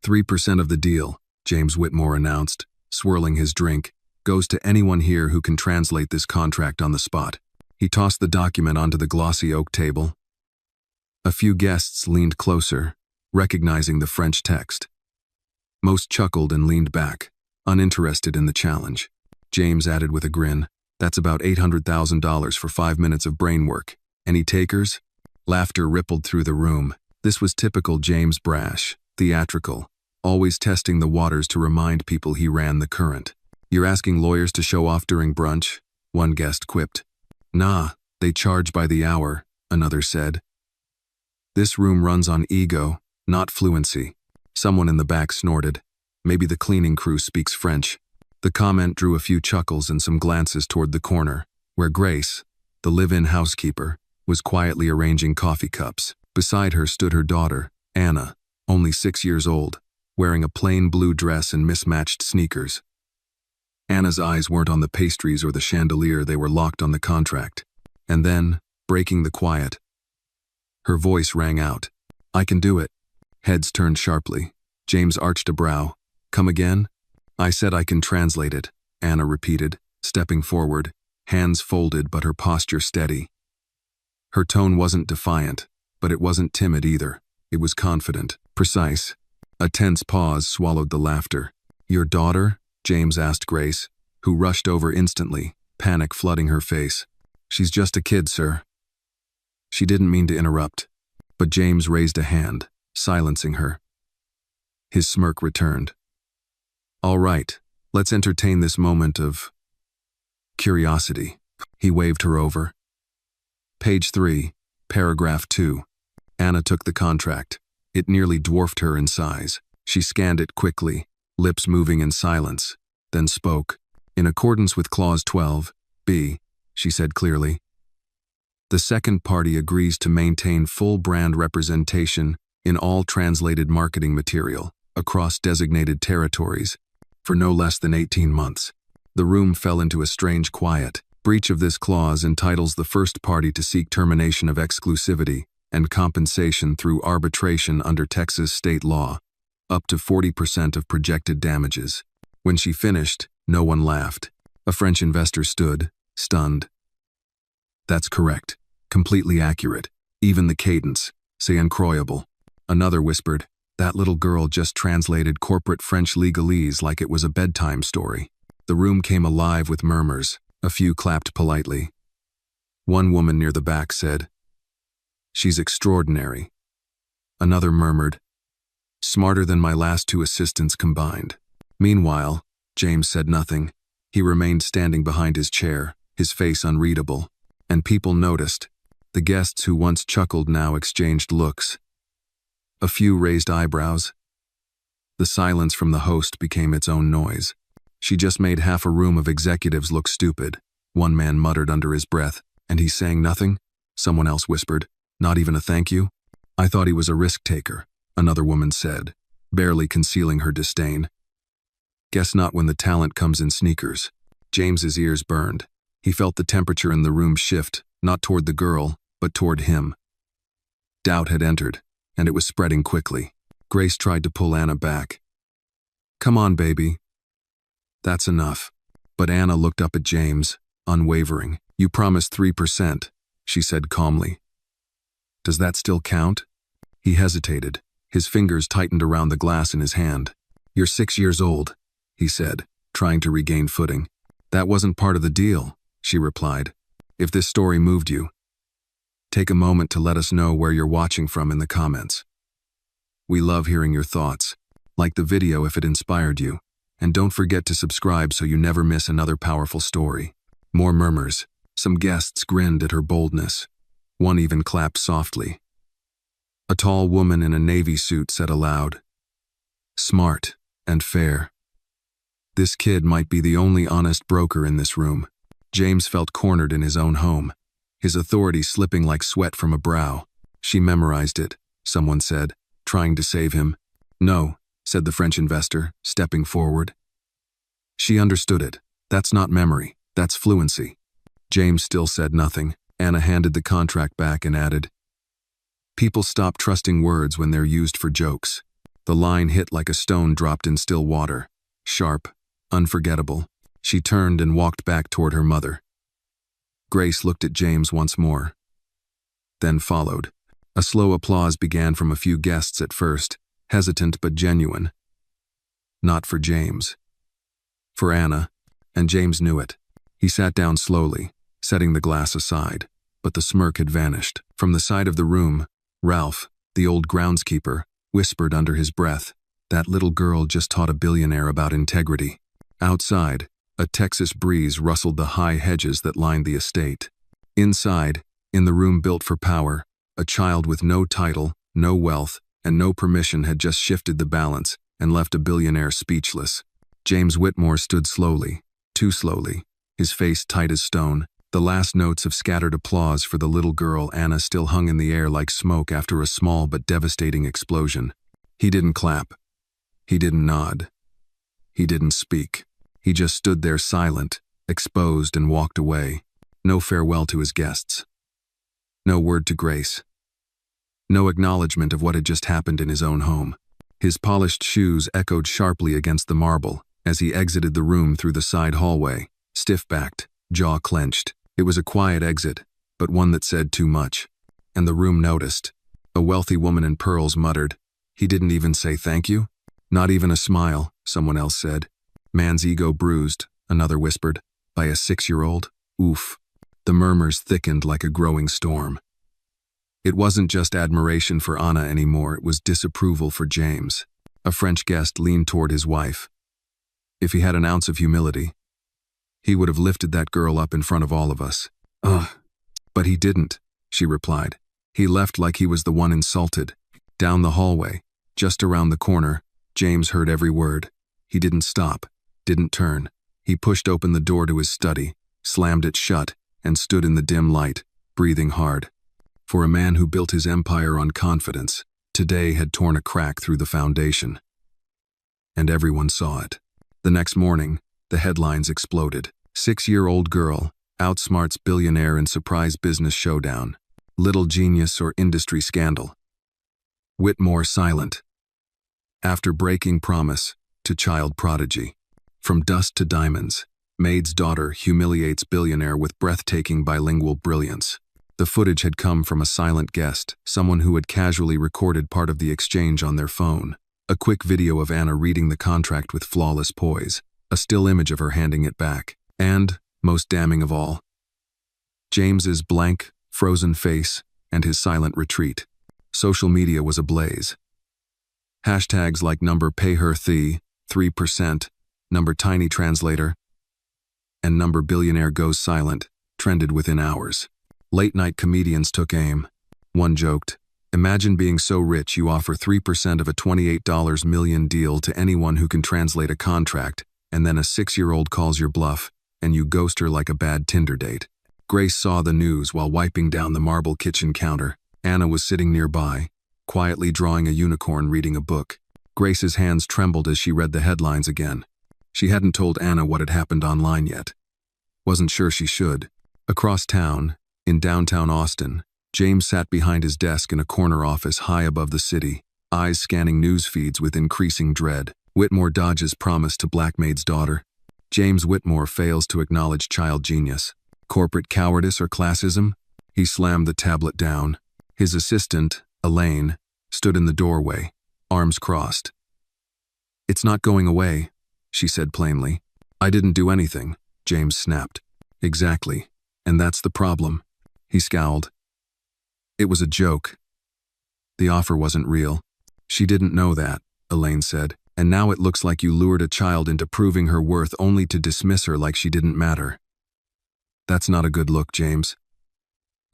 3% of the deal, James Whitmore announced, swirling his drink, goes to anyone here who can translate this contract on the spot. He tossed the document onto the glossy oak table. A few guests leaned closer, recognizing the French text. Most chuckled and leaned back, uninterested in the challenge. James added with a grin, "That's about $800,000 for 5 minutes of brain work. Any takers?" Laughter rippled through the room. This was typical James brash, theatrical, always testing the waters to remind people he ran the current. "You're asking lawyers to show off during brunch?" one guest quipped. "Nah, they charge by the hour," another said. "This room runs on ego, not fluency." Someone in the back snorted. "Maybe the cleaning crew speaks French." The comment drew a few chuckles and some glances toward the corner, where Grace, the live-in housekeeper, was quietly arranging coffee cups. Beside her stood her daughter, Anna, only 6 years old, wearing a plain blue dress and mismatched sneakers. Anna's eyes weren't on the pastries or the chandelier, they were locked on the contract. And then, breaking the quiet, her voice rang out. "I can do it." Heads turned sharply. James arched a brow. "Come again?" "I said I can translate it," Anna repeated, stepping forward, hands folded but her posture steady. Her tone wasn't defiant, but it wasn't timid either. It was confident, precise. A tense pause swallowed the laughter. "Your daughter?" James asked Grace, who rushed over instantly, panic flooding her face. "She's just a kid, sir." She didn't mean to interrupt, but James raised a hand, silencing her. His smirk returned. "All right, let's entertain this moment of curiosity." He waved her over. Page 3, paragraph 2. Anna took the contract. It nearly dwarfed her in size. She scanned it quickly, lips moving in silence, then spoke. "In accordance with Clause 12b," she said clearly, "the second party agrees to maintain full brand representation in all translated marketing material across designated territories for no less than 18 months. The room fell into a strange quiet. Breach of this clause entitles the first party to seek termination of exclusivity and compensation through arbitration under Texas state law, up to 40% of projected damages. When she finished, no one laughed. A French investor stood, stunned. "That's correct. Completely accurate. Even the cadence. C'est incroyable." Another whispered, "That little girl just translated corporate French legalese like it was a bedtime story." The room came alive with murmurs. A few clapped politely. One woman near the back said, "She's extraordinary." Another murmured, "Smarter than my last 2 assistants combined." Meanwhile, James said nothing. He remained standing behind his chair, his face unreadable, and people noticed. The guests who once chuckled now exchanged looks. A few raised eyebrows. The silence from the host became its own noise. "She just made half a room of executives look stupid," one man muttered under his breath. "And he's saying nothing?" Someone else whispered. "Not even a thank you?" "I thought he was a risk taker," another woman said, barely concealing her disdain. "Guess not when the talent comes in sneakers." James's ears burned. He felt the temperature in the room shift, not toward the girl, but toward him. Doubt had entered, and it was spreading quickly. Grace tried to pull Anna back. "Come on, baby. That's enough." But Anna looked up at James, unwavering. "You promised 3%, she said calmly. "Does that still count?" He hesitated. His fingers tightened around the glass in his hand. "You're 6 years old," he said, trying to regain footing. "That wasn't part of the deal," she replied. "If this story moved you, take a moment to let us know where you're watching from in the comments. We love hearing your thoughts. Like the video if it inspired you. And don't forget to subscribe so you never miss another powerful story." More murmurs. Some guests grinned at her boldness. One even clapped softly. A tall woman in a navy suit said aloud, "Smart and fair. This kid might be the only honest broker in this room." James felt cornered in his own home, his authority slipping like sweat from a brow. "She memorized it," someone said, trying to save him. "No," said the French investor, stepping forward. "She understood it. That's not memory, that's fluency." James still said nothing. Anna handed the contract back and added, "People stop trusting words when they're used for jokes." The line hit like a stone dropped in still water. Sharp, unforgettable. She turned and walked back toward her mother. Grace looked at James once more. Then followed. A slow applause began from a few guests at first, hesitant but genuine. Not for James. For Anna, and James knew it. He sat down slowly, setting the glass aside, but the smirk had vanished. From the side of the room, Ralph, the old groundskeeper, whispered under his breath, "That little girl just taught a billionaire about integrity." Outside, a Texas breeze rustled the high hedges that lined the estate. Inside, in the room built for power, a child with no title, no wealth, and no permission had just shifted the balance and left a billionaire speechless. James Whitmore stood slowly, too slowly, his face tight as stone. The last notes of scattered applause for the little girl Anna still hung in the air like smoke after a small but devastating explosion. He didn't clap. He didn't nod. He didn't speak. He just stood there silent, exposed, and walked away. No farewell to his guests. No word to Grace. No acknowledgement of what had just happened in his own home. His polished shoes echoed sharply against the marble as he exited the room through the side hallway, stiff-backed, jaw clenched. It was a quiet exit, but one that said too much. And the room noticed. A wealthy woman in pearls muttered, "He didn't even say thank you?" "Not even a smile," someone else said. "Man's ego bruised," another whispered, "by a 6-year-old? Oof." The murmurs thickened like a growing storm. It wasn't just admiration for Anna anymore, it was disapproval for James. A French guest leaned toward his wife. If he had an ounce of humility, he would have lifted that girl up in front of all of us. "Ugh." "But he didn't," she replied. "He left like he was the one insulted." Down the hallway, just around the corner, James heard every word. He didn't stop, didn't turn. He pushed open the door to his study, slammed it shut, and stood in the dim light, breathing hard. For a man who built his empire on confidence, today had torn a crack through the foundation. And everyone saw it. The next morning, the headlines exploded. 6-year-old girl outsmarts billionaire in surprise business showdown. Little genius or industry scandal. Whitmore silent. After breaking promise, to child prodigy. From dust to diamonds, Maid's daughter humiliates billionaire with breathtaking bilingual brilliance. The footage had come from a silent guest, someone who had casually recorded part of the exchange on their phone. A quick video of Anna reading the contract with flawless poise. A still image of her handing it back. And, most damning of all, James's blank, frozen face and his silent retreat. Social media was ablaze. Hashtags like number pay her the 3%, number tiny translator, and number billionaire goes silent trended within hours. Late-night comedians took aim. One joked, "Imagine being so rich you offer 3% of a $28 million deal to anyone who can translate a contract, and then a 6-year-old calls your bluff, and you ghost her like a bad Tinder date." Grace saw the news while wiping down the marble kitchen counter. Anna was sitting nearby, quietly drawing a unicorn reading a book. Grace's hands trembled as she read the headlines again. She hadn't told Anna what had happened online yet. Wasn't sure she should. Across town, in downtown Austin, James sat behind his desk in a corner office high above the city, eyes scanning news feeds with increasing dread. Whitmore dodges promise to black Maid's daughter. James Whitmore fails to acknowledge child genius. Corporate cowardice or classism? He slammed the tablet down. His assistant, Elaine, stood in the doorway, arms crossed. "It's not going away," she said plainly. "I didn't do anything," James snapped. "Exactly. And that's the problem." He scowled. "It was a joke. The offer wasn't real." "She didn't know that," Elaine said. "And now it looks like you lured a child into proving her worth only to dismiss her like she didn't matter. That's not a good look, James.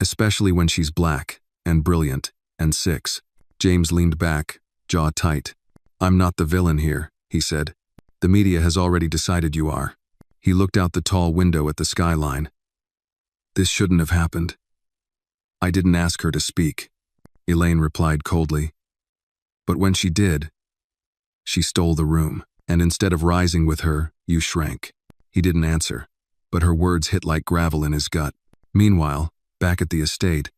Especially when she's black, and brilliant, and 6. James leaned back, jaw tight. "I'm not the villain here," he said. "The media has already decided you are." He looked out the tall window at the skyline. "This shouldn't have happened." "I didn't ask her to speak," Elaine replied coldly. "But when she did, she stole the room, and instead of rising with her, you shrank." He didn't answer, but her words hit like gravel in his gut. Meanwhile, back at the estate,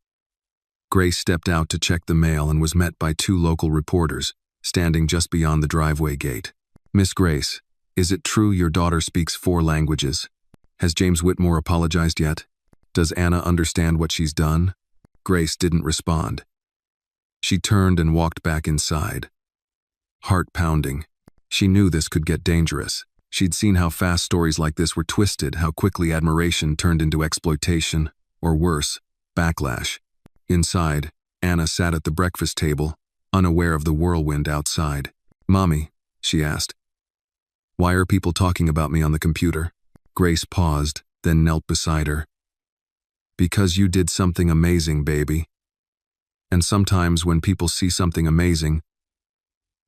Grace stepped out to check the mail and was met by 2 local reporters, standing just beyond the driveway gate. "Miss Grace, is it true your daughter speaks 4 languages? Has James Whitmore apologized yet? Does Anna understand what she's done?" Grace didn't respond. She turned and walked back inside. Heart pounding. She knew this could get dangerous. She'd seen how fast stories like this were twisted, how quickly admiration turned into exploitation, or worse, backlash. Inside, Anna sat at the breakfast table, unaware of the whirlwind outside. "Mommy," she asked, "why are people talking about me on the computer?" Grace paused, then knelt beside her. "Because you did something amazing, baby. And sometimes when people see something amazing,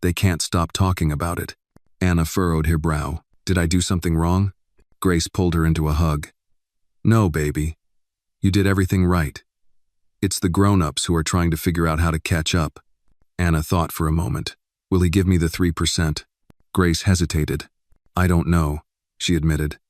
they can't stop talking about it." Anna furrowed her brow. "Did I do something wrong?" Grace pulled her into a hug. "No, baby. You did everything right. It's the grown-ups who are trying to figure out how to catch up." Anna thought for a moment. "Will he give me the 3%? Grace hesitated. "I don't know," she admitted.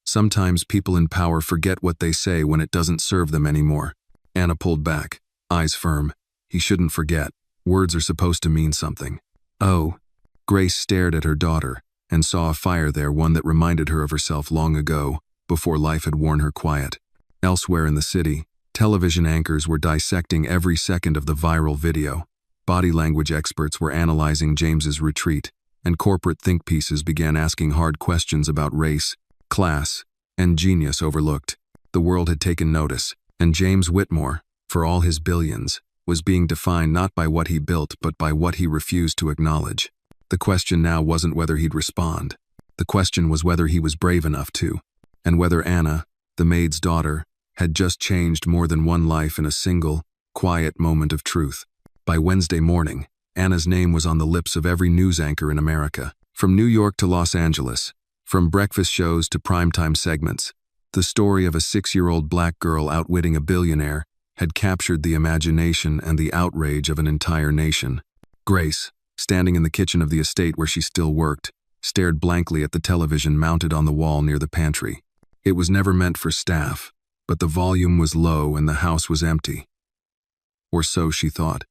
"Sometimes people in power forget what they say when it doesn't serve them anymore." Anna pulled back, eyes firm. "He shouldn't forget. Words are supposed to mean something." "Oh." Grace stared at her daughter and saw a fire there, one that reminded her of herself long ago, before life had worn her quiet. Elsewhere in the city, television anchors were dissecting every second of the viral video. Body language experts were analyzing James's retreat, and corporate think pieces began asking hard questions about race, class, and genius overlooked. The world had taken notice, and James Whitmore, for all his billions, was being defined not by what he built but by what he refused to acknowledge. The question now wasn't whether he'd respond. The question was whether he was brave enough to, and whether Anna, the maid's daughter, had just changed more than one life in a single, quiet moment of truth. By Wednesday morning, Anna's name was on the lips of every news anchor in America. From New York to Los Angeles, from breakfast shows to primetime segments, the story of a 6-year-old black girl outwitting a billionaire had captured the imagination and the outrage of an entire nation. Grace, standing in the kitchen of the estate where she still worked, stared blankly at the television mounted on the wall near the pantry. It was never meant for staff, but the volume was low and the house was empty. Or so she thought.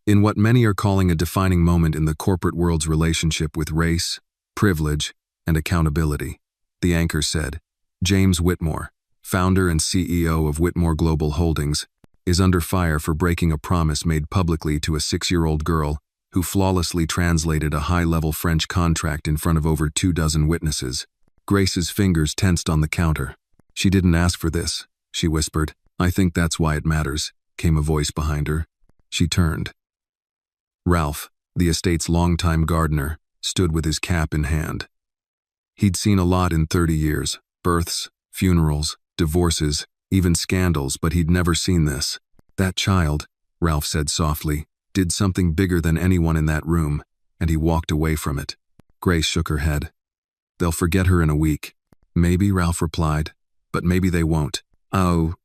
In what many are calling a defining moment in the corporate world's relationship with race, privilege, and accountability, the anchor said, "James Whitmore, founder and CEO of Whitmore Global Holdings, is under fire for breaking a promise made publicly to a 6-year-old girl who flawlessly translated a high-level French contract in front of over 24 witnesses." Grace's fingers tensed on the counter. "She didn't ask for this," she whispered. "I think that's why it matters," came a voice behind her. She turned. Ralph, the estate's longtime gardener, stood with his cap in hand. He'd seen a lot in 30 years, births, funerals, divorces, even scandals, but he'd never seen this. "That child," Ralph said softly, "did something bigger than anyone in that room," and he walked away from it. Grace shook her head. "They'll forget her in a week." "Maybe," Ralph replied, "but maybe they won't." Oh.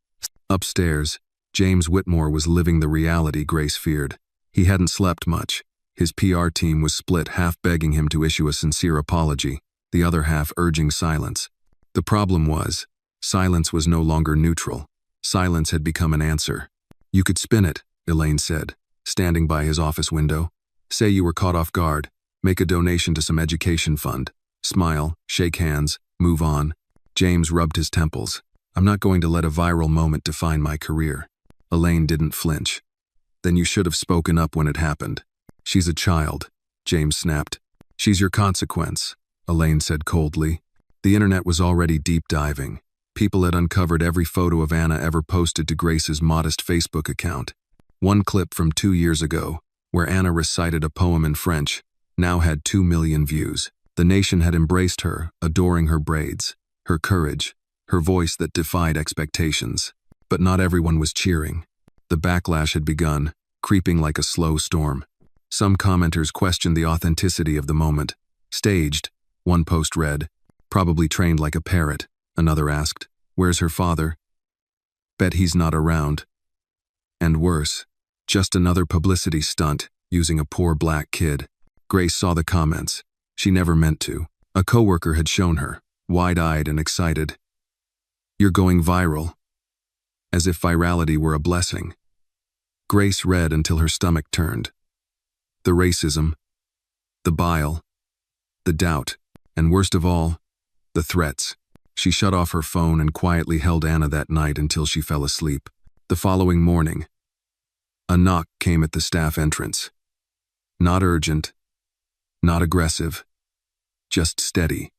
Upstairs, James Whitmore was living the reality Grace feared. He hadn't slept much. His PR team was split, half begging him to issue a sincere apology, the other half urging silence. The problem was, silence was no longer neutral. Silence had become an answer. "You could spin it," Elaine said, standing by his office window. "Say you were caught off guard. Make a donation to some education fund. Smile, shake hands, move on." James rubbed his temples. "I'm not going to let a viral moment define my career." Elaine didn't flinch. "Then you should have spoken up when it happened." "She's a child," James snapped. "She's your consequence," Elaine said coldly. The internet was already deep diving. People had uncovered every photo of Anna ever posted to Grace's modest Facebook account. One clip from 2 years ago, where Anna recited a poem in French, now had 2 million views. The nation had embraced her, adoring her braids, her courage, her voice that defied expectations. But not everyone was cheering. The backlash had begun, creeping like a slow storm. Some commenters questioned the authenticity of the moment. "Staged," one post read. "Probably trained like a parrot," another asked. "Where's her father? Bet he's not around." And worse, just another publicity stunt using a poor black kid. Grace saw the comments. She never meant to. A coworker had shown her, wide-eyed and excited. "You're going viral." As if virality were a blessing. Grace read until her stomach turned. The racism, the bile, the doubt, and worst of all, the threats. She shut off her phone and quietly held Anna that night until she fell asleep. The following morning, a knock came at the staff entrance. Not urgent, not aggressive, just steady.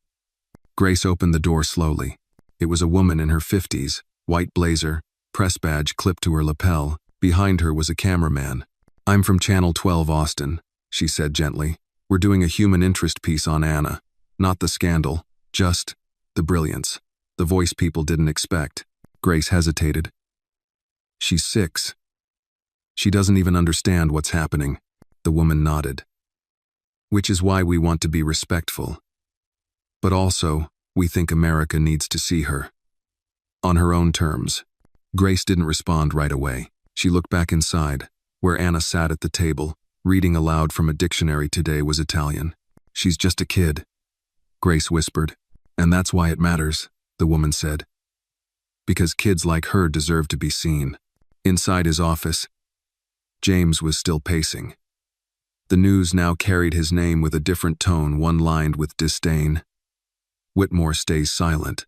Grace opened the door slowly. It was a woman in her 50s, white blazer, press badge clipped to her lapel. Behind her was a cameraman. "I'm from Channel 12 Austin," she said gently. "We're doing a human interest piece on Anna. Not the scandal, just the brilliance." The voice people didn't expect. Grace hesitated. "She's 6. She doesn't even understand what's happening." The woman nodded. "Which is why we want to be respectful. But also, we think America needs to see her. On her own terms." Grace didn't respond right away. She looked back inside, where Anna sat at the table, reading aloud from a dictionary. Today was Italian. "She's just a kid," Grace whispered. "And that's why it matters," the woman said. "Because kids like her deserve to be seen." Inside his office, James was still pacing. The news now carried his name with a different tone, one lined with disdain. "Whitmore stays silent.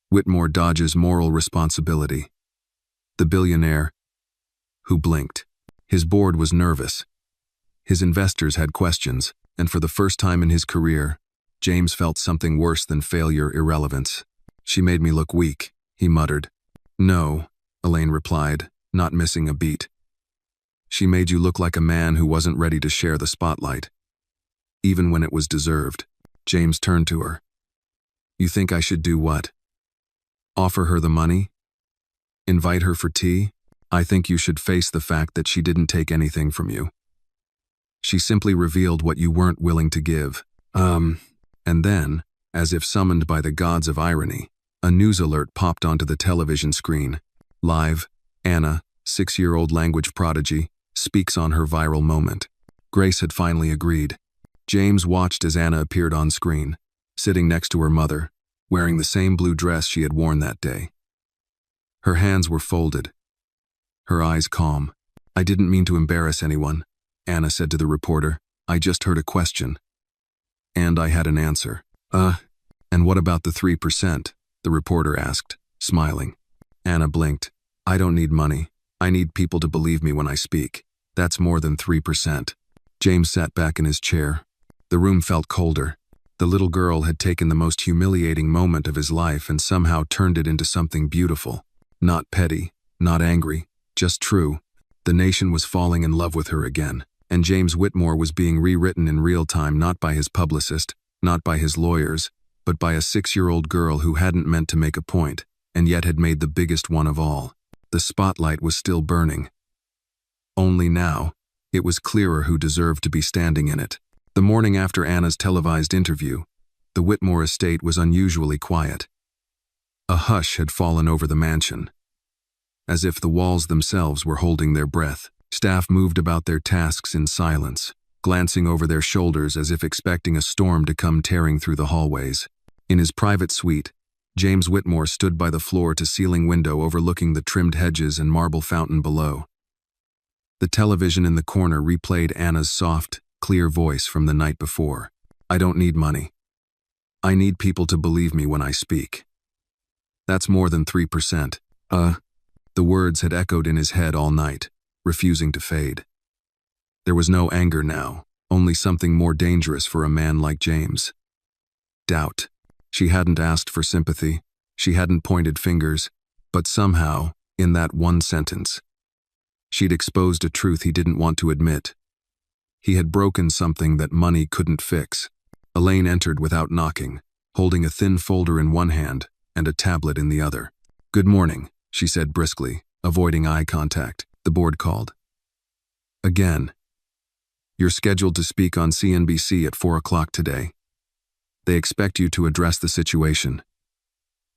Whitmore dodges moral responsibility. The billionaire who blinked." His board was nervous. His investors had questions, and for the first time in his career, James felt something worse than failure, irrelevance. "She made me look weak," he muttered. "No," Elaine replied, not missing a beat. "She made you look like a man who wasn't ready to share the spotlight, even when it was deserved." James turned to her. "You think I should do what? Offer her the money? Invite her for tea? I think you should face the fact that she didn't take anything from you. She simply revealed what you weren't willing to give." And then, as if summoned by the gods of irony, a news alert popped onto the television screen. "Live, Anna, 6-year-old language prodigy, speaks on her viral moment." Grace had finally agreed. James watched as Anna appeared on screen, sitting next to her mother, wearing the same blue dress she had worn that day. Her hands were folded, her eyes calm. "I didn't mean to embarrass anyone," Anna said to the reporter. "I just heard a question. And I had an answer." And what about the 3%? The reporter asked, smiling. Anna blinked. "I don't need money. I need people to believe me when I speak. That's more than 3%. James sat back in his chair. The room felt colder. The little girl had taken the most humiliating moment of his life and somehow turned it into something beautiful. Not petty, not angry, just true. The nation was falling in love with her again. And James Whitmore was being rewritten in real time, not by his publicist, not by his lawyers, but by a 6-year-old girl who hadn't meant to make a point, and yet had made the biggest one of all. The spotlight was still burning. Only now, it was clearer who deserved to be standing in it. The morning after Anna's televised interview, the Whitmore estate was unusually quiet. A hush had fallen over the mansion, as if the walls themselves were holding their breath. Staff moved about their tasks in silence, glancing over their shoulders as if expecting a storm to come tearing through the hallways. In his private suite, James Whitmore stood by the floor-to-ceiling window overlooking the trimmed hedges and marble fountain below. The television in the corner replayed Anna's soft, clear voice from the night before. "I don't need money. I need people to believe me when I speak. That's more than 3%. The words had echoed in his head all night, refusing to fade. There was no anger now, only something more dangerous for a man like James. Doubt. She hadn't asked for sympathy, she hadn't pointed fingers, but somehow, in that one sentence, she'd exposed a truth he didn't want to admit. He had broken something that money couldn't fix. Elaine entered without knocking, holding a thin folder in one hand and a tablet in the other. "Good morning," she said briskly, avoiding eye contact. The board called. "Again. You're scheduled to speak on CNBC at 4 o'clock today. They expect you to address the situation.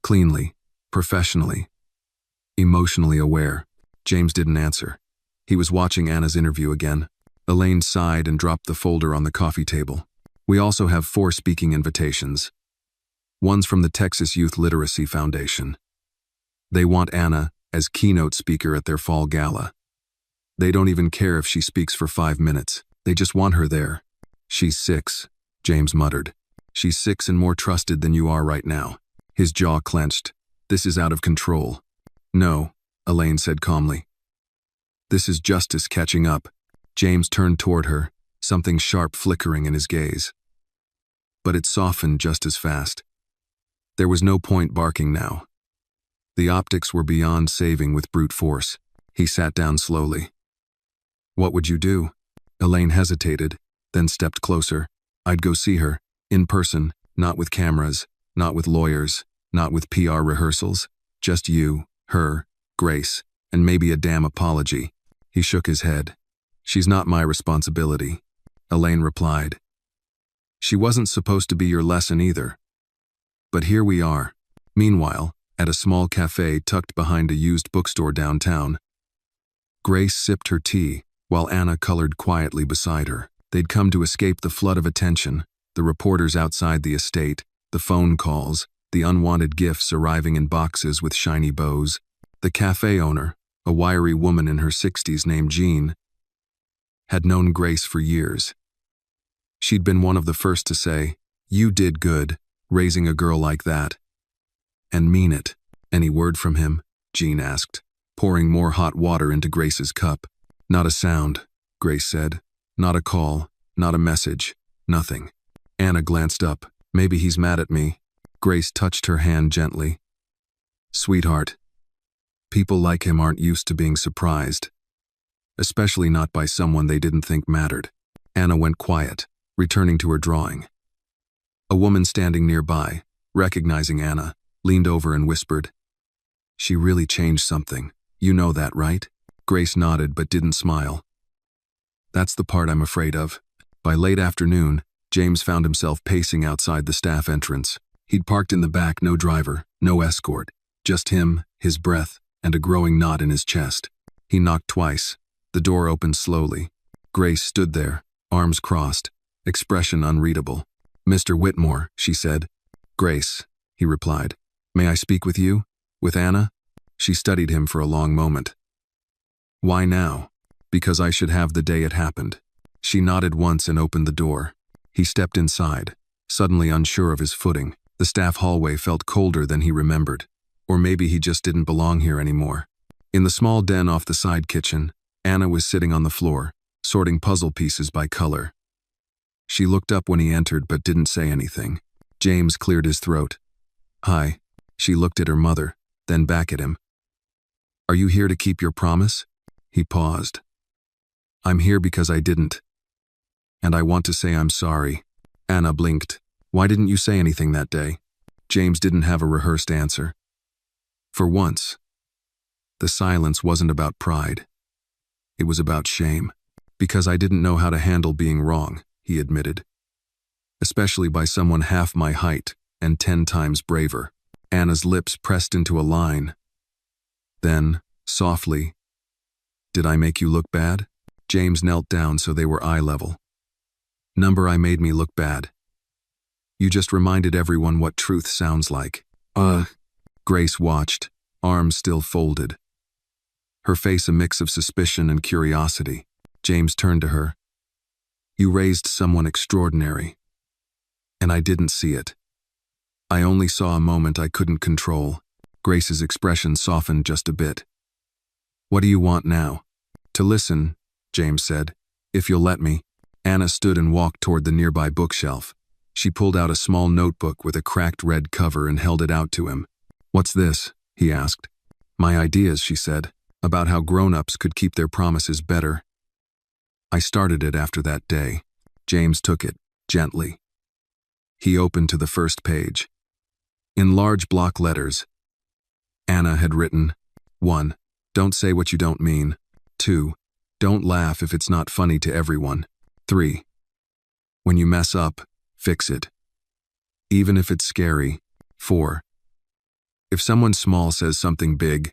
Cleanly, professionally, emotionally aware." James didn't answer. He was watching Anna's interview again. Elaine sighed and dropped the folder on the coffee table. "We also have 4 speaking invitations. One's from the Texas Youth Literacy Foundation. They want Anna as keynote speaker at their fall gala. They don't even care if she speaks for 5 minutes. They just want her there. She's 6, James muttered. She's 6 and more trusted than you are right now. His jaw clenched. This is out of control. No, Elaine said calmly. This is justice catching up. James turned toward her, something sharp flickering in his gaze. But it softened just as fast. There was no point barking now. The optics were beyond saving with brute force. He sat down slowly. What would you do? Elaine hesitated, then stepped closer. I'd go see her, in person, not with cameras, not with lawyers, not with PR rehearsals. Just you, her, Grace, and maybe a damn apology. He shook his head. She's not my responsibility, Elaine replied. She wasn't supposed to be your lesson either. But here we are. Meanwhile, at a small cafe tucked behind a used bookstore downtown, Grace sipped her tea, while Anna colored quietly beside her. They'd come to escape the flood of attention, the reporters outside the estate, the phone calls, the unwanted gifts arriving in boxes with shiny bows. The cafe owner, a wiry woman in her 60s named Jean, had known Grace for years. She'd been one of the first to say, "You did good, raising a girl like that." And mean it. Any word from him? Jean asked, pouring more hot water into Grace's cup. Not a sound, Grace said. Not a call, not a message, nothing. Anna glanced up. Maybe he's mad at me. Grace touched her hand gently. Sweetheart, people like him aren't used to being surprised, especially not by someone they didn't think mattered. Anna went quiet, returning to her drawing. A woman standing nearby, recognizing Anna, leaned over and whispered, "She really changed something. You know that, right?" Grace nodded but didn't smile. That's the part I'm afraid of. By late afternoon, James found himself pacing outside the staff entrance. He'd parked in the back, no driver, no escort, just him, his breath, and a growing knot in his chest. He knocked twice. The door opened slowly. Grace stood there, arms crossed, expression unreadable. "Mr. Whitmore," she said. "Grace," he replied. "May I speak with you? With Anna?" She studied him for a long moment. "Why now?" "Because I should have the day it happened." She nodded once and opened the door. He stepped inside, suddenly unsure of his footing. The staff hallway felt colder than he remembered. Or maybe he just didn't belong here anymore. In the small den off the side kitchen, Anna was sitting on the floor, sorting puzzle pieces by color. She looked up when he entered but didn't say anything. James cleared his throat. "Hi." She looked at her mother, then back at him. "Are you here to keep your promise?" He paused. "I'm here because I didn't. And I want to say I'm sorry." Anna blinked. "Why didn't you say anything that day?" James didn't have a rehearsed answer. For once, the silence wasn't about pride. It was about shame. "Because I didn't know how to handle being wrong," he admitted. "Especially by someone half my height and 10 times braver." Anna's lips pressed into a line. Then, softly, "Did I make you look bad?" James knelt down so they were eye level. "Number I made me look bad. You just reminded everyone what truth sounds like." Grace watched, arms still folded. Her face a mix of suspicion and curiosity. James turned to her. "You raised someone extraordinary. And I didn't see it. I only saw a moment I couldn't control." Grace's expression softened just a bit. "What do you want now?" "To listen," James said, "if you'll let me." Anna stood and walked toward the nearby bookshelf. She pulled out a small notebook with a cracked red cover and held it out to him. "What's this?" he asked. "My ideas," she said, "about how grown-ups could keep their promises better. I started it after that day." James took it, gently. He opened to the first page. In large block letters, Anna had written, 1. Don't say what you don't mean. 2. Don't laugh if it's not funny to everyone. 3. When you mess up, fix it. Even if it's scary. 4. If someone small says something big,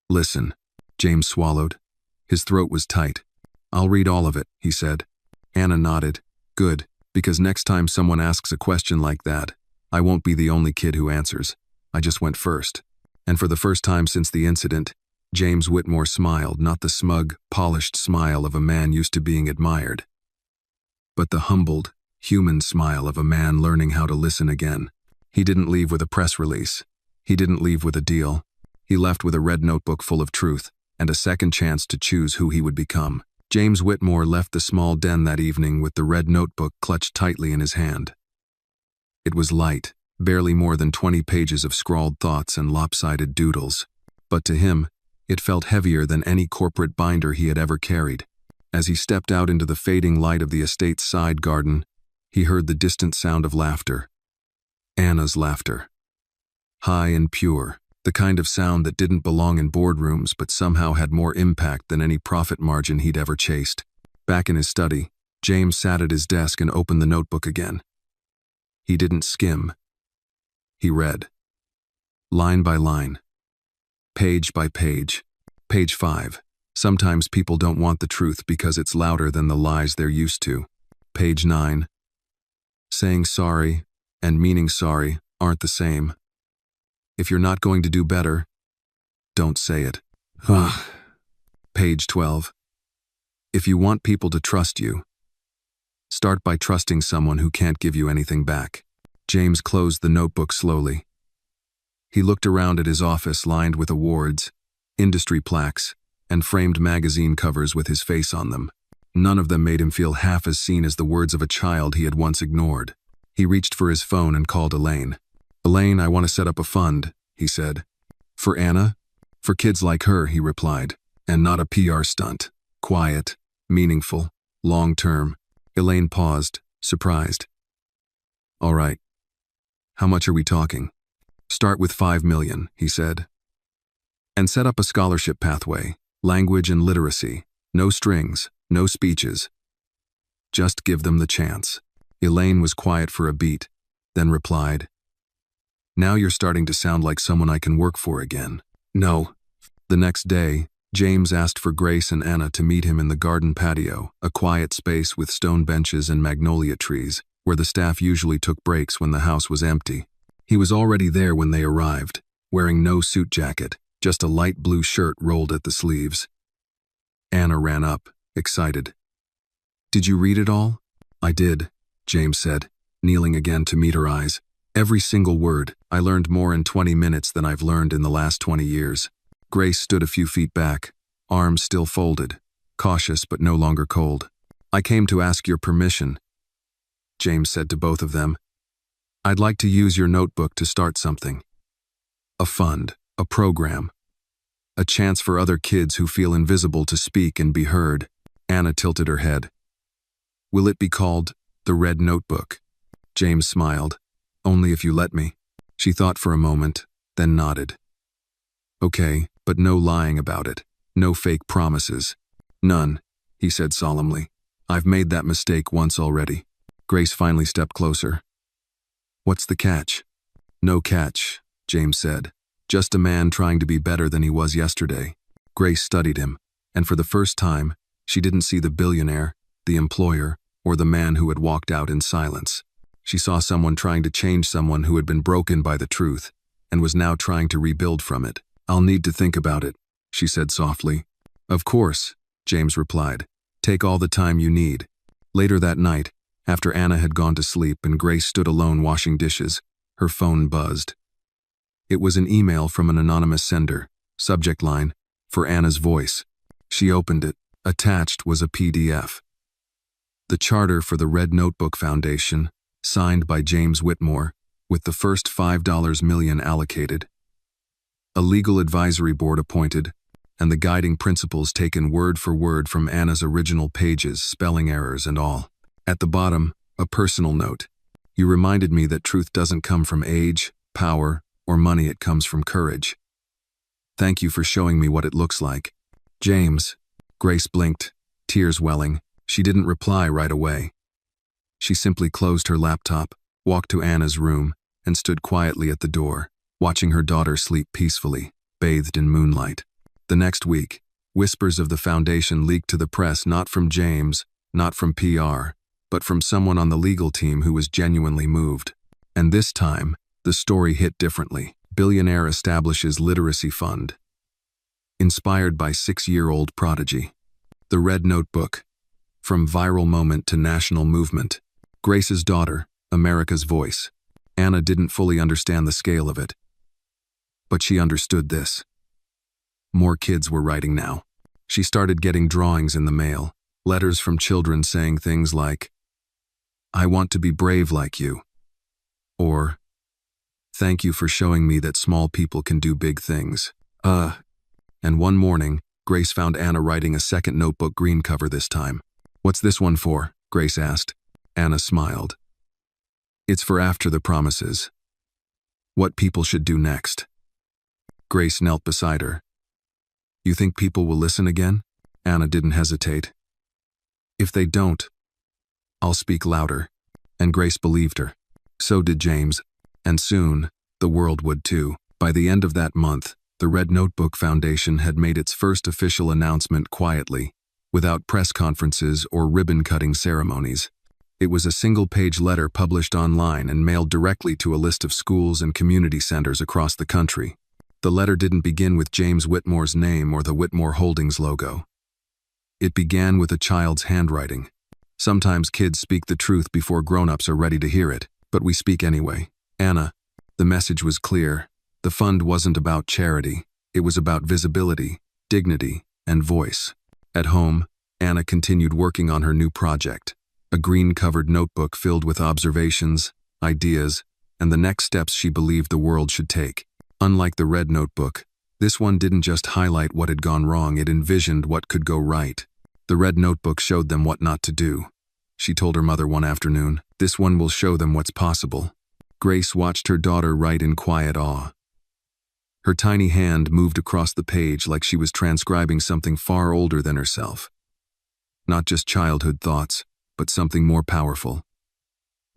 listen. James swallowed. His throat was tight. "I'll read all of it," he said. Anna nodded. "Good, because next time someone asks a question like that, I won't be the only kid who answers. I just went first." And for the first time since the incident, James Whitmore smiled, not the smug, polished smile of a man used to being admired. but the humbled, human smile of a man learning how to listen again. He didn't leave with a press release. He didn't leave with a deal. He left with a red notebook full of truth and a second chance to choose who he would become. James Whitmore left the small den that evening with the red notebook clutched tightly in his hand. It was light, barely more than 20 pages of scrawled thoughts and lopsided doodles. But to him, it felt heavier than any corporate binder he had ever carried. As he stepped out into the fading light of the estate's side garden, he heard the distant sound of laughter. Anna's laughter. High and pure, the kind of sound that didn't belong in boardrooms but somehow had more impact than any profit margin he'd ever chased. Back in his study, James sat at his desk and opened the notebook again. He didn't skim. He read. Line by line. Page by page. Page 5. Sometimes people don't want the truth because it's louder than the lies they're used to. Page 9. Saying sorry and meaning sorry aren't the same. If you're not going to do better, don't say it. Page 12. If you want people to trust you, start by trusting someone who can't give you anything back. James closed the notebook slowly. He looked around at his office lined with awards, industry plaques, and framed magazine covers with his face on them. None of them made him feel half as seen as the words of a child he had once ignored. He reached for his phone and called Elaine. "Elaine, I want to set up a fund," he said. "For Anna? For kids like her," he replied, "and not a PR stunt. Quiet, meaningful, long-term." Elaine paused, surprised. "All right. How much are we talking?" "Start with 5 million, he said. "And set up a scholarship pathway, language and literacy, no strings, no speeches. Just give them the chance." Elaine was quiet for a beat, then replied, "Now you're starting to sound like someone I can work for again." "No." The next day, James asked for Grace and Anna to meet him in the garden patio, a quiet space with stone benches and magnolia trees, where the staff usually took breaks when the house was empty. He was already there when they arrived, wearing no suit jacket, just a light blue shirt rolled at the sleeves. Anna ran up, excited. "Did you read it all?" "I did," James said, kneeling again to meet her eyes. "Every single word. I learned more in 20 minutes than I've learned in the last 20 years. Grace stood a few feet back, arms still folded, cautious but no longer cold. "I came to ask your permission," James said to both of them. "I'd like to use your notebook to start something. A fund, a program. A chance for other kids who feel invisible to speak and be heard." Anna tilted her head. "Will it be called The Red Notebook?" James smiled. "Only if you let me." She thought for a moment, then nodded. "Okay, but no lying about it. No fake promises." "None," he said solemnly. "I've made that mistake once already." Grace finally stepped closer. "What's the catch?" "No catch," James said. "Just a man trying to be better than he was yesterday." Grace studied him, and for the first time, she didn't see the billionaire, the employer, or the man who had walked out in silence. She saw someone trying to change someone who had been broken by the truth, and was now trying to rebuild from it. "I'll need to think about it," she said softly. "Of course," James replied. "Take all the time you need." Later that night, after Anna had gone to sleep and Grace stood alone washing dishes, her phone buzzed. It was an email from an anonymous sender, subject line, "For Anna's voice." She opened it. Attached was a PDF. The charter for the Red Notebook Foundation, signed by James Whitmore, with the first $5 million allocated. A legal advisory board appointed, and the guiding principles taken word for word from Anna's original pages, spelling errors and all. At the bottom, a personal note. "You reminded me that truth doesn't come from age, power, or money, it comes from courage. Thank you for showing me what it looks like." "James." Grace blinked, tears welling. She didn't reply right away. She simply closed her laptop, walked to Anna's room, and stood quietly at the door, watching her daughter sleep peacefully, bathed in moonlight. The next week, whispers of the foundation leaked to the press, not from James, not from PR, but from someone on the legal team who was genuinely moved. And this time, the story hit differently. Billionaire establishes literacy fund. Inspired by 6-year-old prodigy. The Red Notebook. From viral moment to national movement. Grace's daughter, America's voice. Anna didn't fully understand the scale of it. But she understood this. More kids were writing now. She started getting drawings in the mail, letters from children saying things like, "I want to be brave like you," or, "Thank you for showing me that small people can do big things." And one morning, Grace found Anna writing a second notebook green cover this time. "What's this one for?" Grace asked. Anna smiled. "It's for after the promises. What people should do next." Grace knelt beside her. "You think people will listen again?" Anna didn't hesitate. "If they don't, I'll speak louder." And Grace believed her. So did James. And soon, the world would too. By the end of that month, the Red Notebook Foundation had made its first official announcement quietly, without press conferences or ribbon-cutting ceremonies. It was a single-page letter published online and mailed directly to a list of schools and community centers across the country. The letter didn't begin with James Whitmore's name or the Whitmore Holdings logo. It began with a child's handwriting. Sometimes kids speak the truth before grown-ups are ready to hear it, but we speak anyway. Anna, the message was clear. The fund wasn't about charity. It was about visibility, dignity, and voice. At home, Anna continued working on her new project, a green-covered notebook filled with observations, ideas, and the next steps she believed the world should take. Unlike the Red Notebook, this one didn't just highlight what had gone wrong, it envisioned what could go right. The Red Notebook showed them what not to do. She told her mother one afternoon, "This one will show them what's possible." Grace watched her daughter write in quiet awe. Her tiny hand moved across the page like she was transcribing something far older than herself. Not just childhood thoughts, but something more powerful.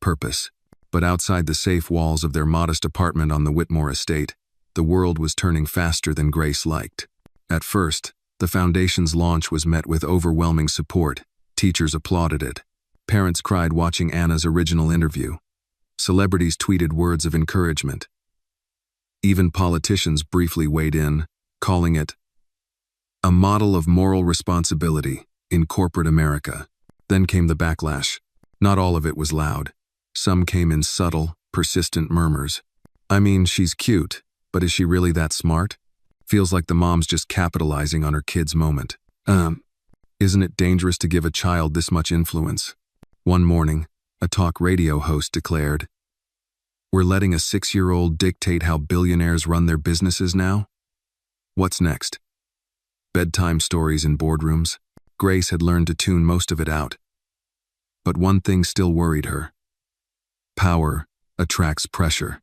Purpose. But outside the safe walls of their modest apartment on the Whitmore estate, the world was turning faster than Grace liked. At first, the foundation's launch was met with overwhelming support. Teachers applauded it. Parents cried watching Anna's original interview. Celebrities tweeted words of encouragement. Even politicians briefly weighed in, calling it a model of moral responsibility in corporate America. Then came the backlash. Not all of it was loud. Some came in subtle, persistent murmurs. "I mean, she's cute, but is she really that smart? Feels like the mom's just capitalizing on her kid's moment. Isn't it dangerous to give a child this much influence?" One morning, a talk radio host declared, "We're letting a 6-year-old dictate how billionaires run their businesses now? What's next?" Bedtime stories in boardrooms. Grace had learned to tune most of it out. But one thing still worried her. Power attracts pressure.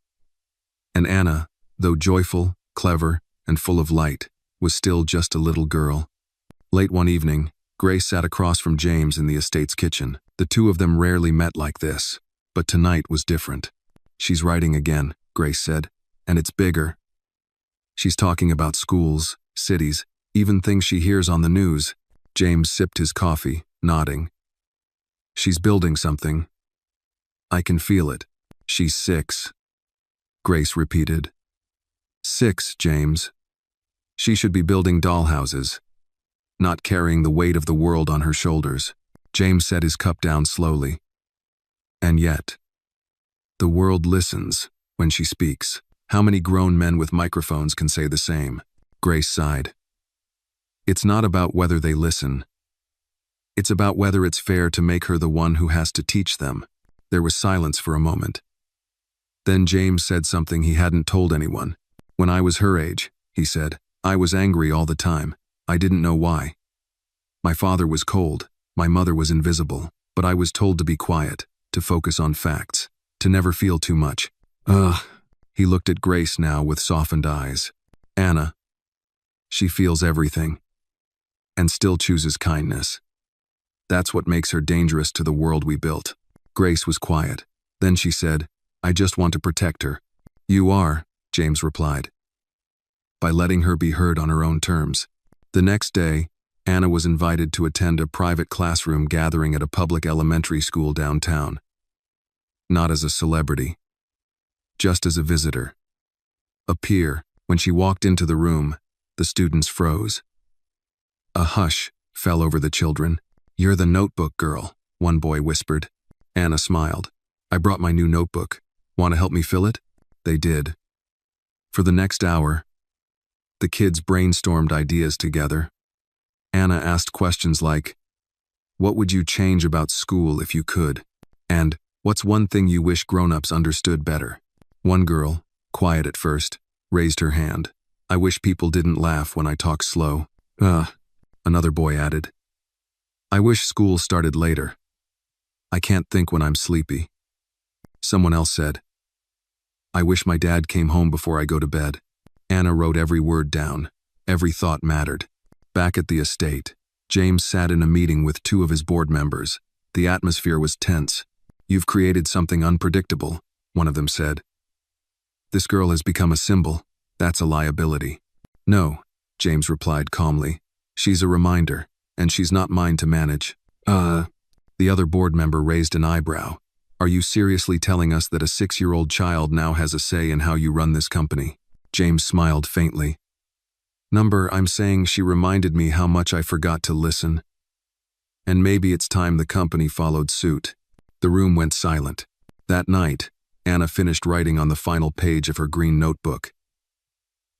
And Anna, though joyful, clever, and full of light, was still just a little girl. Late one evening, Grace sat across from James in the estate's kitchen. The two of them rarely met like this, but tonight was different. "She's writing again," Grace said, "and it's bigger. She's talking about schools, cities, even things she hears on the news." James sipped his coffee, nodding. "She's building something. I can feel it. She's 6. Grace repeated. 6, James. She should be building dollhouses, not carrying the weight of the world on her shoulders." James set his cup down slowly. "And yet, the world listens when she speaks. How many grown men with microphones can say the same?" Grace sighed. "It's not about whether they listen. It's about whether it's fair to make her the one who has to teach them." There was silence for a moment. Then James said something he hadn't told anyone. "When I was her age," he said, "I was angry all the time. I didn't know why. My father was cold. My mother was invisible. But I was told to be quiet, to focus on facts, to never feel too much." He looked at Grace now with softened eyes. "Anna, she feels everything, and still chooses kindness. That's what makes her dangerous to the world we built." Grace was quiet. Then she said, "I just want to protect her." "You are," James replied, "by letting her be heard on her own terms." The next day, Anna was invited to attend a private classroom gathering at a public elementary school downtown. Not as a celebrity, just as a visitor. A peer. When she walked into the room, the students froze. A hush fell over the children. "You're the notebook girl," one boy whispered. Anna smiled. "I brought my new notebook. Want to help me fill it?" They did. For the next hour, the kids brainstormed ideas together. Anna asked questions like, "What would you change about school if you could?" And, "What's one thing you wish grown-ups understood better?" One girl, quiet at first, raised her hand. "I wish people didn't laugh when I talk slow." Another boy added. "I wish school started later. I can't think when I'm sleepy." Someone else said, "I wish my dad came home before I go to bed." Anna wrote every word down. Every thought mattered. Back at the estate, James sat in a meeting with two of his board members. The atmosphere was tense. "You've created something unpredictable," one of them said. "This girl has become a symbol. That's a liability." "No," James replied calmly. "She's a reminder, and she's not mine to manage." The other board member raised an eyebrow. "Are you seriously telling us that a 6-year-old child now has a say in how you run this company?" James smiled faintly. I'm saying she reminded me how much I forgot to listen. And maybe it's time the company followed suit." The room went silent. That night, Anna finished writing on the final page of her green notebook.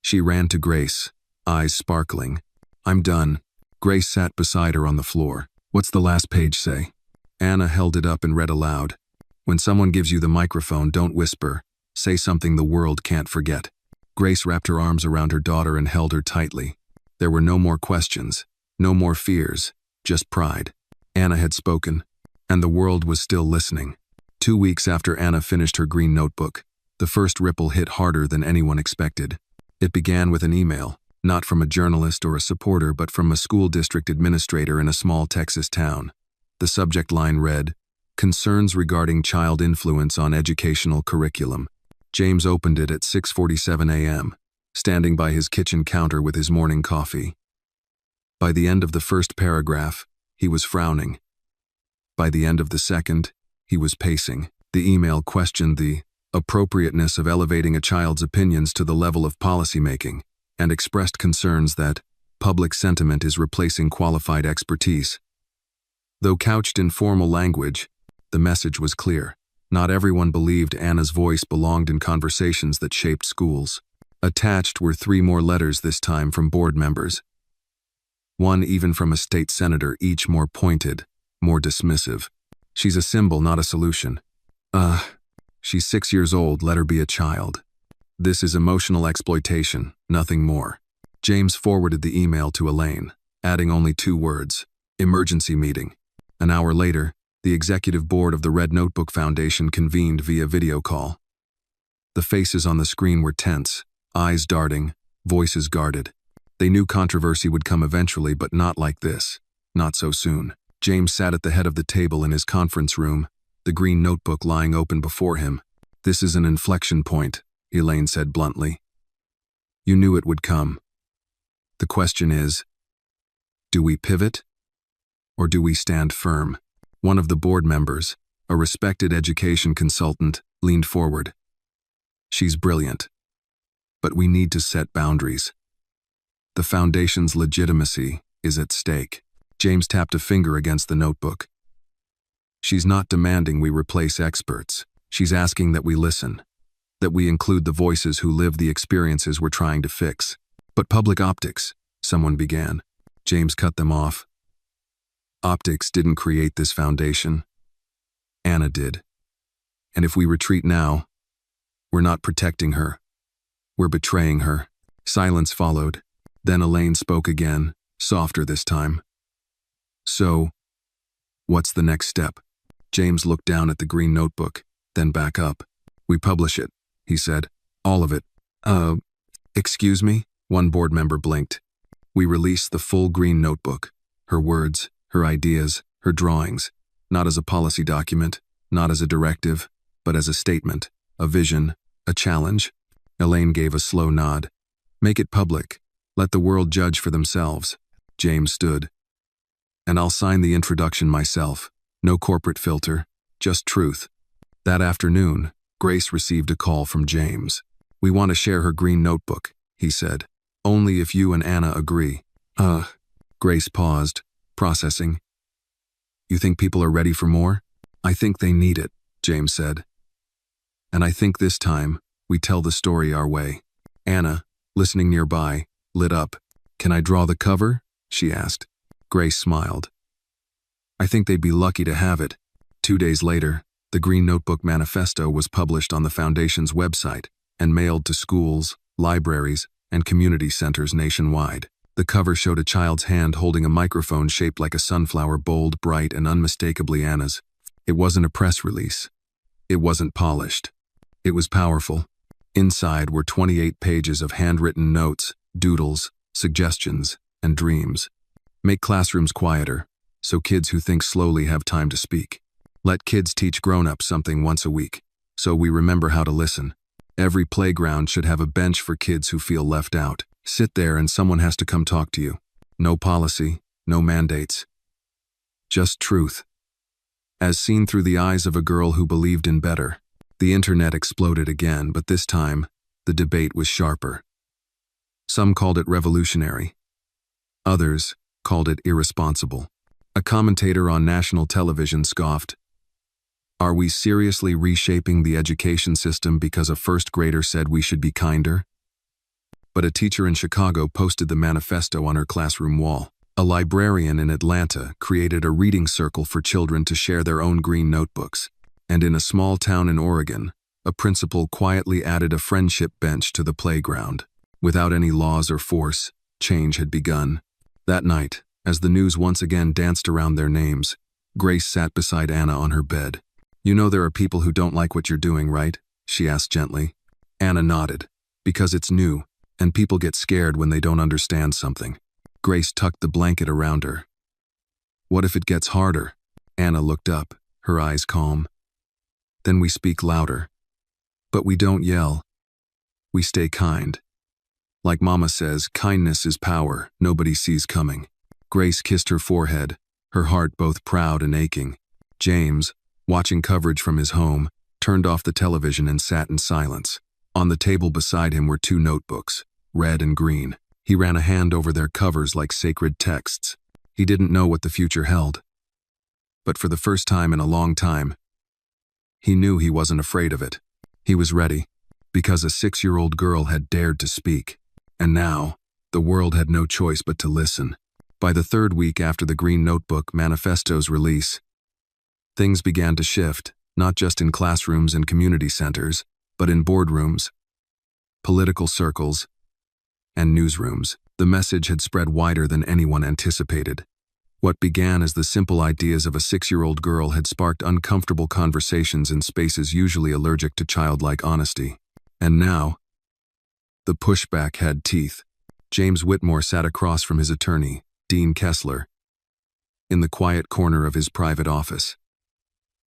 She ran to Grace, eyes sparkling. "I'm done." Grace sat beside her on the floor. "What's the last page say?" Anna held it up and read aloud. "When someone gives you the microphone, don't whisper. Say something the world can't forget." Grace wrapped her arms around her daughter and held her tightly. There were no more questions, no more fears, just pride. Anna had spoken, and the world was still listening. 2 weeks after Anna finished her green notebook, the first ripple hit harder than anyone expected. It began with an email, not from a journalist or a supporter, but from a school district administrator in a small Texas town. The subject line read, "Concerns regarding child influence on educational curriculum." James opened it at 6:47 a.m., standing by his kitchen counter with his morning coffee. By the end of the first paragraph, he was frowning. By the end of the second, he was pacing. The email questioned the appropriateness of elevating a child's opinions to the level of policymaking, and expressed concerns that public sentiment is replacing qualified expertise. Though couched in formal language, the message was clear. Not everyone believed Anna's voice belonged in conversations that shaped schools. Attached were 3 more letters this time from board members. One even from a state senator, each more pointed, more dismissive. "She's a symbol, not a solution." She's 6 years old, let her be a child. This is emotional exploitation, nothing more." James forwarded the email to Elaine, adding only 2 words, "Emergency meeting." An hour later, the executive board of the Red Notebook Foundation convened via video call. The faces on the screen were tense, eyes darting, voices guarded. They knew controversy would come eventually, but not like this. Not so soon. James sat at the head of the table in his conference room, the green notebook lying open before him. "This is an inflection point," Elaine said bluntly. "You knew it would come. The question is, do we pivot, or do we stand firm?" One of the board members, a respected education consultant, leaned forward. "She's brilliant. But we need to set boundaries. The foundation's legitimacy is at stake." James tapped a finger against the notebook. "She's not demanding we replace experts. She's asking that we listen, that we include the voices who live the experiences we're trying to fix." "But public optics," someone began. James cut them off. "Optics didn't create this foundation. Anna did. And if we retreat now, we're not protecting her. We're betraying her." Silence followed. Then Elaine spoke again, softer this time. "So, what's the next step?" James looked down at the green notebook, then back up. "We publish it," he said. "All of it." Excuse me?" One board member blinked. "We release the full green notebook. Her words, her ideas, her drawings, not as a policy document, not as a directive, but as a statement, a vision, a challenge." Elaine gave a slow nod. "Make it public. Let the world judge for themselves." James stood. "And I'll sign the introduction myself. No corporate filter, just truth." That afternoon, Grace received a call from James. "We want to share her green notebook," he said. "Only if you and Anna agree." Grace paused, processing. You think people are ready for more? I think they need it, James said. And I think this time, we tell the story our way. Anna, listening nearby, lit up. Can I draw the cover? She asked. Grace smiled. I think they'd be lucky to have it. 2 days later, the Green Notebook Manifesto was published on the Foundation's website and mailed to schools, libraries, and community centers nationwide. The cover showed a child's hand holding a microphone shaped like a sunflower, bold, bright, and unmistakably Anna's. It wasn't a press release. It wasn't polished. It was powerful. Inside were 28 pages of handwritten notes, doodles, suggestions, and dreams. Make classrooms quieter, so kids who think slowly have time to speak. Let kids teach grown-ups something once a week, so we remember how to listen. Every playground should have a bench for kids who feel left out. Sit there and someone has to come talk to you. No policy, no mandates. Just truth. As seen through the eyes of a girl who believed in better. The internet exploded again, but this time, the debate was sharper. Some called it revolutionary. Others called it irresponsible. A commentator on national television scoffed, "Are we seriously reshaping the education system because a first grader said we should be kinder?" But a teacher in Chicago posted the manifesto on her classroom wall. A librarian in Atlanta created a reading circle for children to share their own green notebooks. And in a small town in Oregon, a principal quietly added a friendship bench to the playground. Without any laws or force, change had begun. That night, as the news once again danced around their names, Grace sat beside Anna on her bed. "You know there are people who don't like what you're doing, right?" she asked gently. Anna nodded. "Because it's new, and people get scared when they don't understand something." Grace tucked the blanket around her. "What if it gets harder?" Anna looked up, her eyes calm. "Then we speak louder. But we don't yell. We stay kind. Like Mama says, kindness is power nobody sees coming." Grace kissed her forehead, her heart both proud and aching. James, watching coverage from his home, turned off the television and sat in silence. On the table beside him were 2 notebooks, red and green. He ran a hand over their covers like sacred texts. He didn't know what the future held. But for the first time in a long time, he knew he wasn't afraid of it. He was ready, because a 6-year-old girl had dared to speak. And now, the world had no choice but to listen. By the 3rd week after the Green Notebook Manifesto's release, things began to shift, not just in classrooms and community centers, but in boardrooms, political circles, and newsrooms. The message had spread wider than anyone anticipated. What began as the simple ideas of a 6-year-old girl had sparked uncomfortable conversations in spaces usually allergic to childlike honesty. And now, the pushback had teeth. James Whitmore sat across from his attorney, Dean Kessler, in the quiet corner of his private office.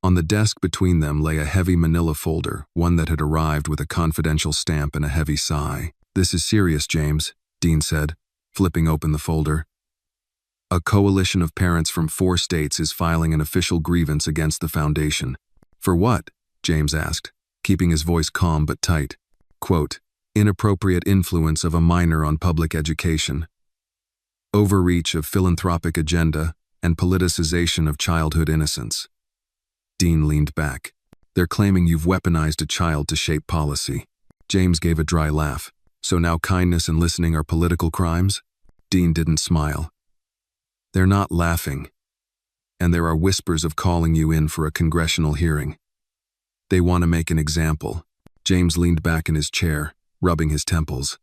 On the desk between them lay a heavy manila folder, one that had arrived with a confidential stamp and a heavy sigh. "This is serious, James," Dean said, flipping open the folder. "A coalition of parents from 4 states is filing an official grievance against the Foundation." "For what?" James asked, keeping his voice calm but tight. Quote, "Inappropriate influence of a minor on public education, overreach of philanthropic agenda, and politicization of childhood innocence." Dean leaned back. "They're claiming you've weaponized a child to shape policy." James gave a dry laugh. "So now kindness and listening are political crimes?" Dean didn't smile. "They're not laughing. And there are whispers of calling you in for a congressional hearing. They want to make an example." James leaned back in his chair, rubbing his temples.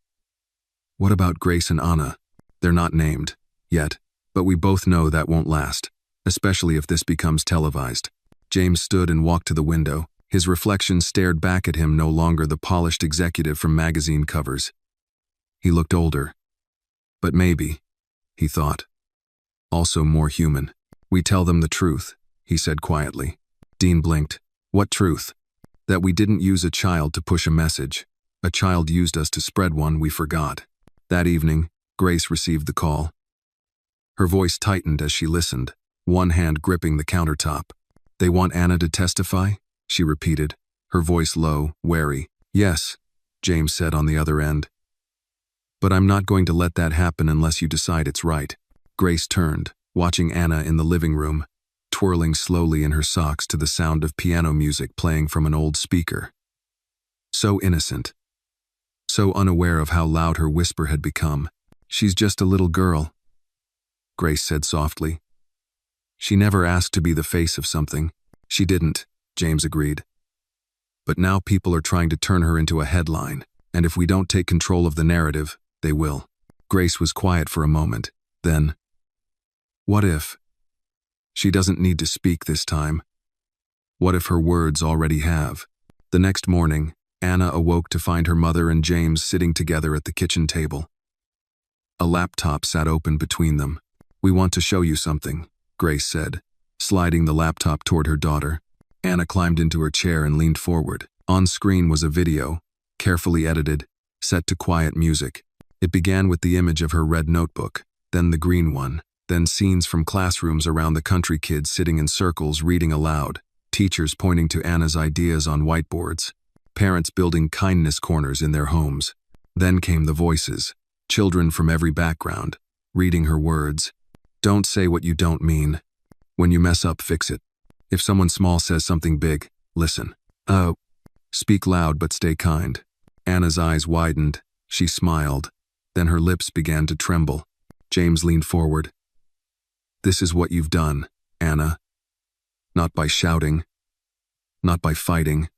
"What about Grace and Anna? They're not named yet, but we both know that won't last, especially if this becomes televised." James stood and walked to the window. His reflection stared back at him, no longer the polished executive from magazine covers. He looked older. But maybe, he thought, also more human. "We tell them the truth," he said quietly. Dean blinked. "What truth?" "That we didn't use a child to push a message. A child used us to spread one we forgot." That evening, Grace received the call. Her voice tightened as she listened, one hand gripping the countertop. "They want Anna to testify?" she repeated, her voice low, wary. "Yes," James said on the other end. "But I'm not going to let that happen unless you decide it's right." Grace turned, watching Anna in the living room, twirling slowly in her socks to the sound of piano music playing from an old speaker. So innocent. So unaware of how loud her whisper had become. "She's just a little girl," Grace said softly. "She never asked to be the face of something." "She didn't," James agreed. "But now people are trying to turn her into a headline, and if we don't take control of the narrative, they will." Grace was quiet for a moment. Then, "What if she doesn't need to speak this time? What if her words already have?" The next morning, Anna awoke to find her mother and James sitting together at the kitchen table. A laptop sat open between them. "We want to show you something," Grace said, sliding the laptop toward her daughter. Anna climbed into her chair and leaned forward. On screen was a video, carefully edited, set to quiet music. It began with the image of her red notebook, then the green one, then scenes from classrooms around the country, kids sitting in circles reading aloud, teachers pointing to Anna's ideas on whiteboards, parents building kindness corners in their homes. Then came the voices, children from every background, reading her words. "Don't say what you don't mean. When you mess up, fix it. If someone small says something big, listen. Speak loud but stay kind." Anna's eyes widened. She smiled. Then her lips began to tremble. James leaned forward. "This is what you've done, Anna. Not by shouting, not by fighting,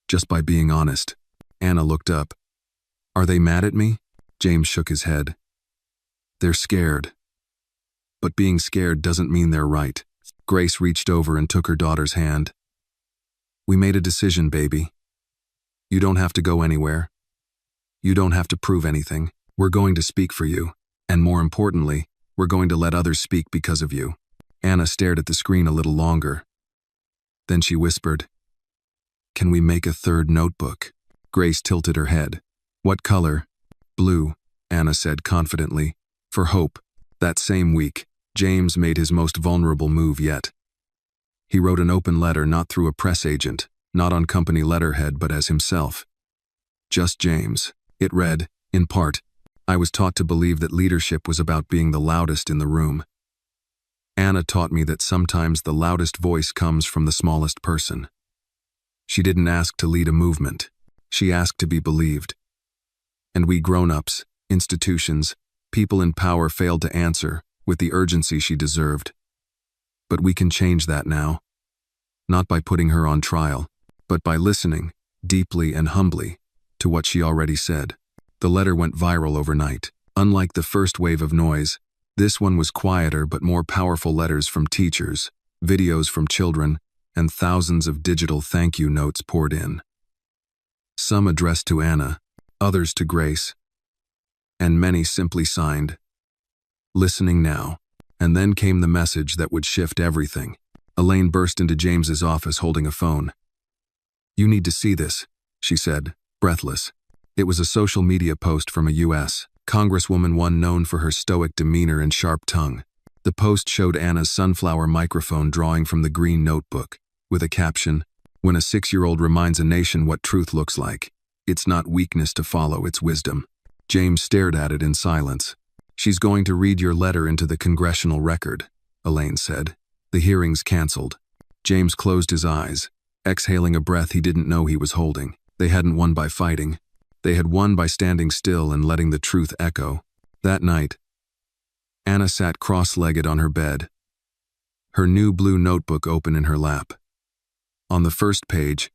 just by being honest." Anna looked up. "Are they mad at me?" James shook his head. "They're scared. But being scared doesn't mean they're right." Grace reached over and took her daughter's hand. "We made a decision, baby. You don't have to go anywhere. You don't have to prove anything. We're going to speak for you. And more importantly, we're going to let others speak because of you." Anna stared at the screen a little longer. Then she whispered, "Can we make a third notebook?" Grace tilted her head. "What color?" "Blue," Anna said confidently. For hope. That same week, James made his most vulnerable move yet. He wrote an open letter not through a press agent, not on company letterhead but as himself. Just James. It read, in part, "I was taught to believe that leadership was about being the loudest in the room. Anna taught me that sometimes the loudest voice comes from the smallest person. She didn't ask to lead a movement. She asked to be believed. And we grown-ups, institutions, people in power failed to answer with the urgency she deserved. But we can change that now. Not by putting her on trial, but by listening, deeply and humbly, to what she already said." The letter went viral overnight. Unlike the first wave of noise, this one was quieter but more powerful. Letters from teachers, videos from children, and thousands of digital thank you notes poured in. Some addressed to Anna, others to Grace, and many simply signed, "Listening now." And then came the message that would shift everything. Elaine burst into James's office holding a phone. "You need to see this," she said, breathless. It was a social media post from a U.S. Congresswoman, one known for her stoic demeanor and sharp tongue. The post showed Anna's sunflower microphone drawing from the green notebook, with a caption, "When a 6-year-old reminds a nation what truth looks like, it's not weakness to follow, it's wisdom." James stared at it in silence. "She's going to read your letter into the congressional record," Elaine said. The hearing's canceled. James closed his eyes, exhaling a breath he didn't know he was holding. They hadn't won by fighting. They had won by standing still and letting the truth echo. That night, Anna sat cross-legged on her bed, her new blue notebook open in her lap. On the first page,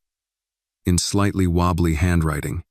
in slightly wobbly handwriting,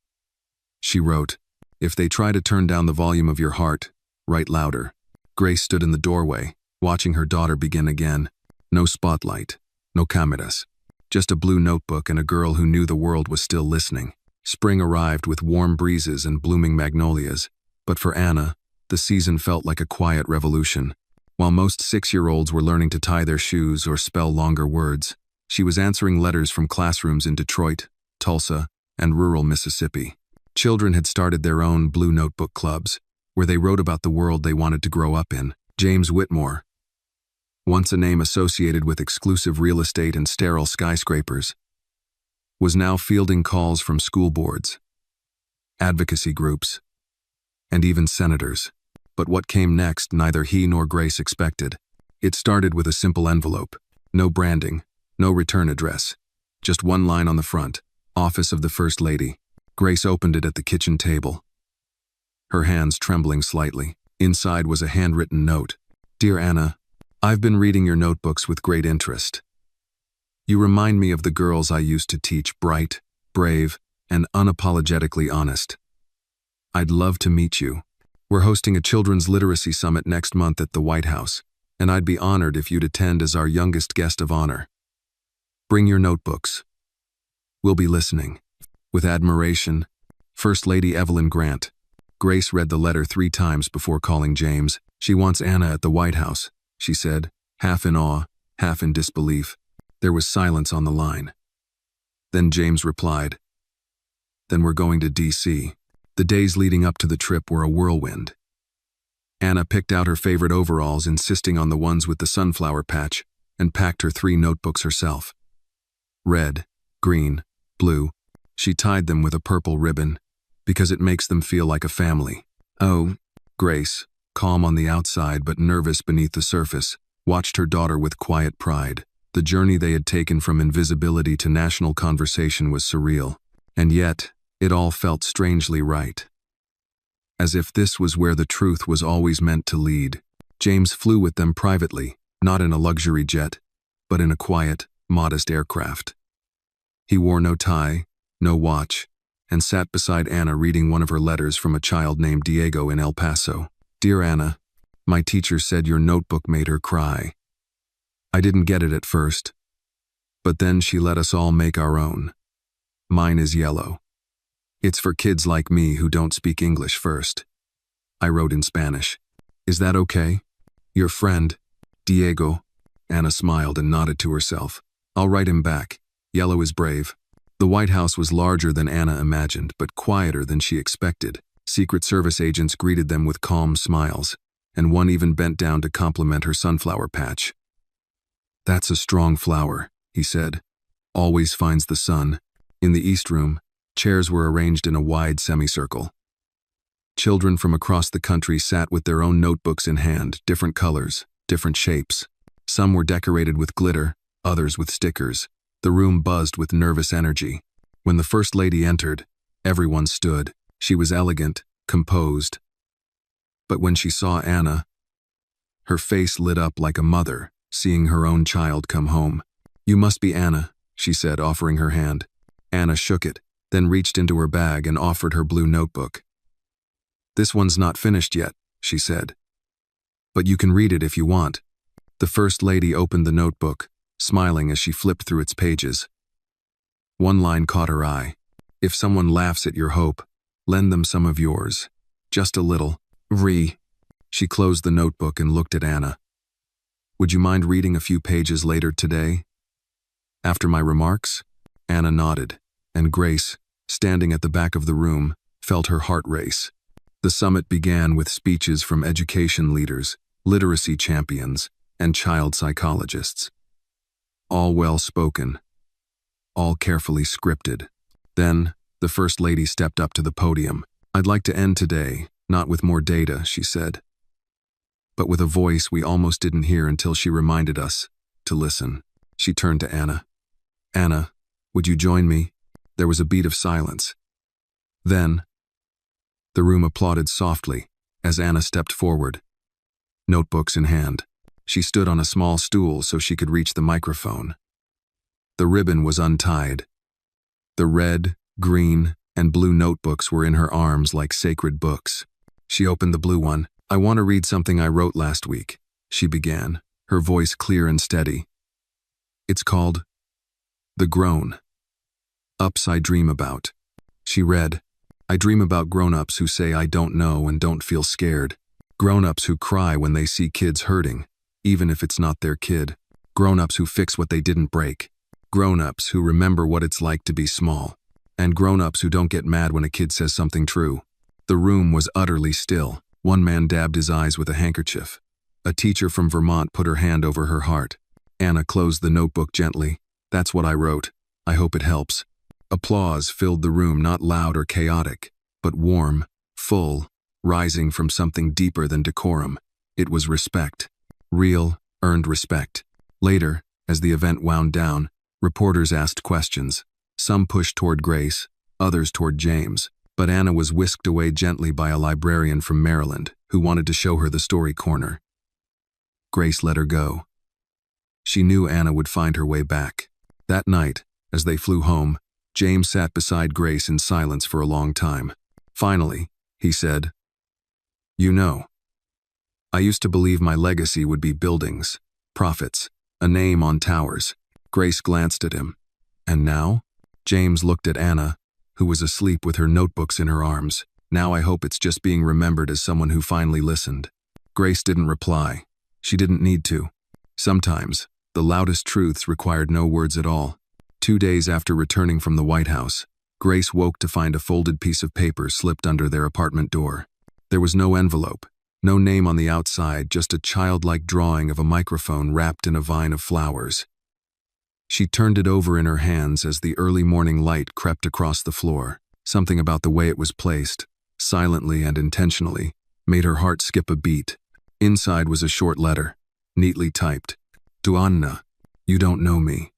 she wrote, "If they try to turn down the volume of your heart, write louder." Grace stood in the doorway, watching her daughter begin again. No spotlight, no cameras, just a blue notebook and a girl who knew the world was still listening. Spring arrived with warm breezes and blooming magnolias, but for Anna, the season felt like a quiet revolution. While most 6-year-olds were learning to tie their shoes or spell longer words, she was answering letters from classrooms in Detroit, Tulsa, and rural Mississippi. Children had started their own blue notebook clubs, where they wrote about the world they wanted to grow up in. James Whitmore, once a name associated with exclusive real estate and sterile skyscrapers, was now fielding calls from school boards, advocacy groups, and even senators. But what came next, neither he nor Grace expected. It started with a simple envelope. No branding, no return address. Just one line on the front, Office of the First Lady. Grace opened it at the kitchen table, her hands trembling slightly. Inside was a handwritten note. Dear Anna, I've been reading your notebooks with great interest. You remind me of the girls I used to teach, bright, brave, and unapologetically honest. I'd love to meet you. We're hosting a children's literacy summit next month at the White House, and I'd be honored if you'd attend as our youngest guest of honor. Bring your notebooks. We'll be listening. With admiration, First Lady Evelyn Grant. Grace read the letter 3 times before calling James. She wants Anna at the White House, she said, half in awe, half in disbelief. There was silence on the line. Then James replied, Then we're going to D.C. The days leading up to the trip were a whirlwind. Anna picked out her favorite overalls, insisting on the ones with the sunflower patch, and packed her 3 notebooks herself. Red, green, blue. She tied them with a purple ribbon, because it makes them feel like a family. Oh, Grace, calm on the outside but nervous beneath the surface, watched her daughter with quiet pride. The journey they had taken from invisibility to national conversation was surreal, and yet, it all felt strangely right. As if this was where the truth was always meant to lead. James flew with them privately, not in a luxury jet, but in a quiet, modest aircraft. He wore no tie, no watch, and sat beside Anna reading one of her letters from a child named Diego in El Paso. Dear Anna, my teacher said your notebook made her cry. I didn't get it at first, but then she let us all make our own. Mine is yellow. It's for kids like me who don't speak English first. I wrote in Spanish. Is that okay? Your friend, Diego. Anna smiled and nodded to herself. I'll write him back. Yellow is brave. The White House was larger than Anna imagined, but quieter than she expected. Secret Service agents greeted them with calm smiles, and one even bent down to compliment her sunflower patch. That's a strong flower, he said. Always finds the sun. In the East Room, chairs were arranged in a wide semicircle. Children from across the country sat with their own notebooks in hand, different colors, different shapes. Some were decorated with glitter, others with stickers. The room buzzed with nervous energy. When the First Lady entered, everyone stood. She was elegant, composed. But when she saw Anna, her face lit up like a mother seeing her own child come home. You must be Anna, she said, offering her hand. Anna shook it, then reached into her bag and offered her blue notebook. This one's not finished yet, she said. But you can read it if you want. The First Lady opened the notebook, smiling as she flipped through its pages. One line caught her eye. If someone laughs at your hope, lend them some of yours. Just a little. She closed the notebook and looked at Anna. Would you mind reading a few pages later today? After my remarks? Anna nodded, and Grace, standing at the back of the room, felt her heart race. The summit began with speeches from education leaders, literacy champions, and child psychologists. All well-spoken, all carefully scripted. Then, the First Lady stepped up to the podium. I'd like to end today, not with more data, she said, but with a voice we almost didn't hear until she reminded us to listen. She turned to Anna. Anna, would you join me? There was a beat of silence. Then, the room applauded softly as Anna stepped forward, notebooks in hand. She stood on a small stool so she could reach the microphone. The ribbon was untied. The red, green, and blue notebooks were in her arms like sacred books. She opened the blue one. I want to read something I wrote last week, she began, her voice clear and steady. It's called The Grown Ups I Dream About. She read, I dream about grown-ups who say I don't know and don't feel scared. Grown-ups who cry when they see kids hurting, even if it's not their kid. Grown-ups who fix what they didn't break. Grown-ups who remember what it's like to be small. And grown-ups who don't get mad when a kid says something true. The room was utterly still. One man dabbed his eyes with a handkerchief. A teacher from Vermont put her hand over her heart. Anna closed the notebook gently. That's what I wrote. I hope it helps. Applause filled the room, not loud or chaotic, but warm, full, rising from something deeper than decorum. It was respect. Real, earned respect. Later, As the event wound down, reporters asked questions. Some pushed toward Grace, others toward James, but Anna was whisked away gently by a librarian from Maryland who wanted to show her the story corner. Grace let her go. She knew Anna would find her way back. That night, as they flew home, James sat beside Grace in silence for a long time. Finally, he said, "You know, I used to believe my legacy would be buildings, profits, a name on towers." Grace glanced at him. "And now?" James looked at Anna, who was asleep with her notebooks in her arms. "Now I hope it's just being remembered as someone who finally listened." Grace didn't reply. She didn't need to. Sometimes, the loudest truths required no words at all. 2 days after returning from the White House, Grace woke to find a folded piece of paper slipped under their apartment door. There was no envelope, no name on the outside, just a childlike drawing of a microphone wrapped in a vine of flowers. She turned it over in her hands as the early morning light crept across the floor. Something about the way it was placed, silently and intentionally, made her heart skip a beat. Inside was a short letter, neatly typed. "To Anna, you don't know me.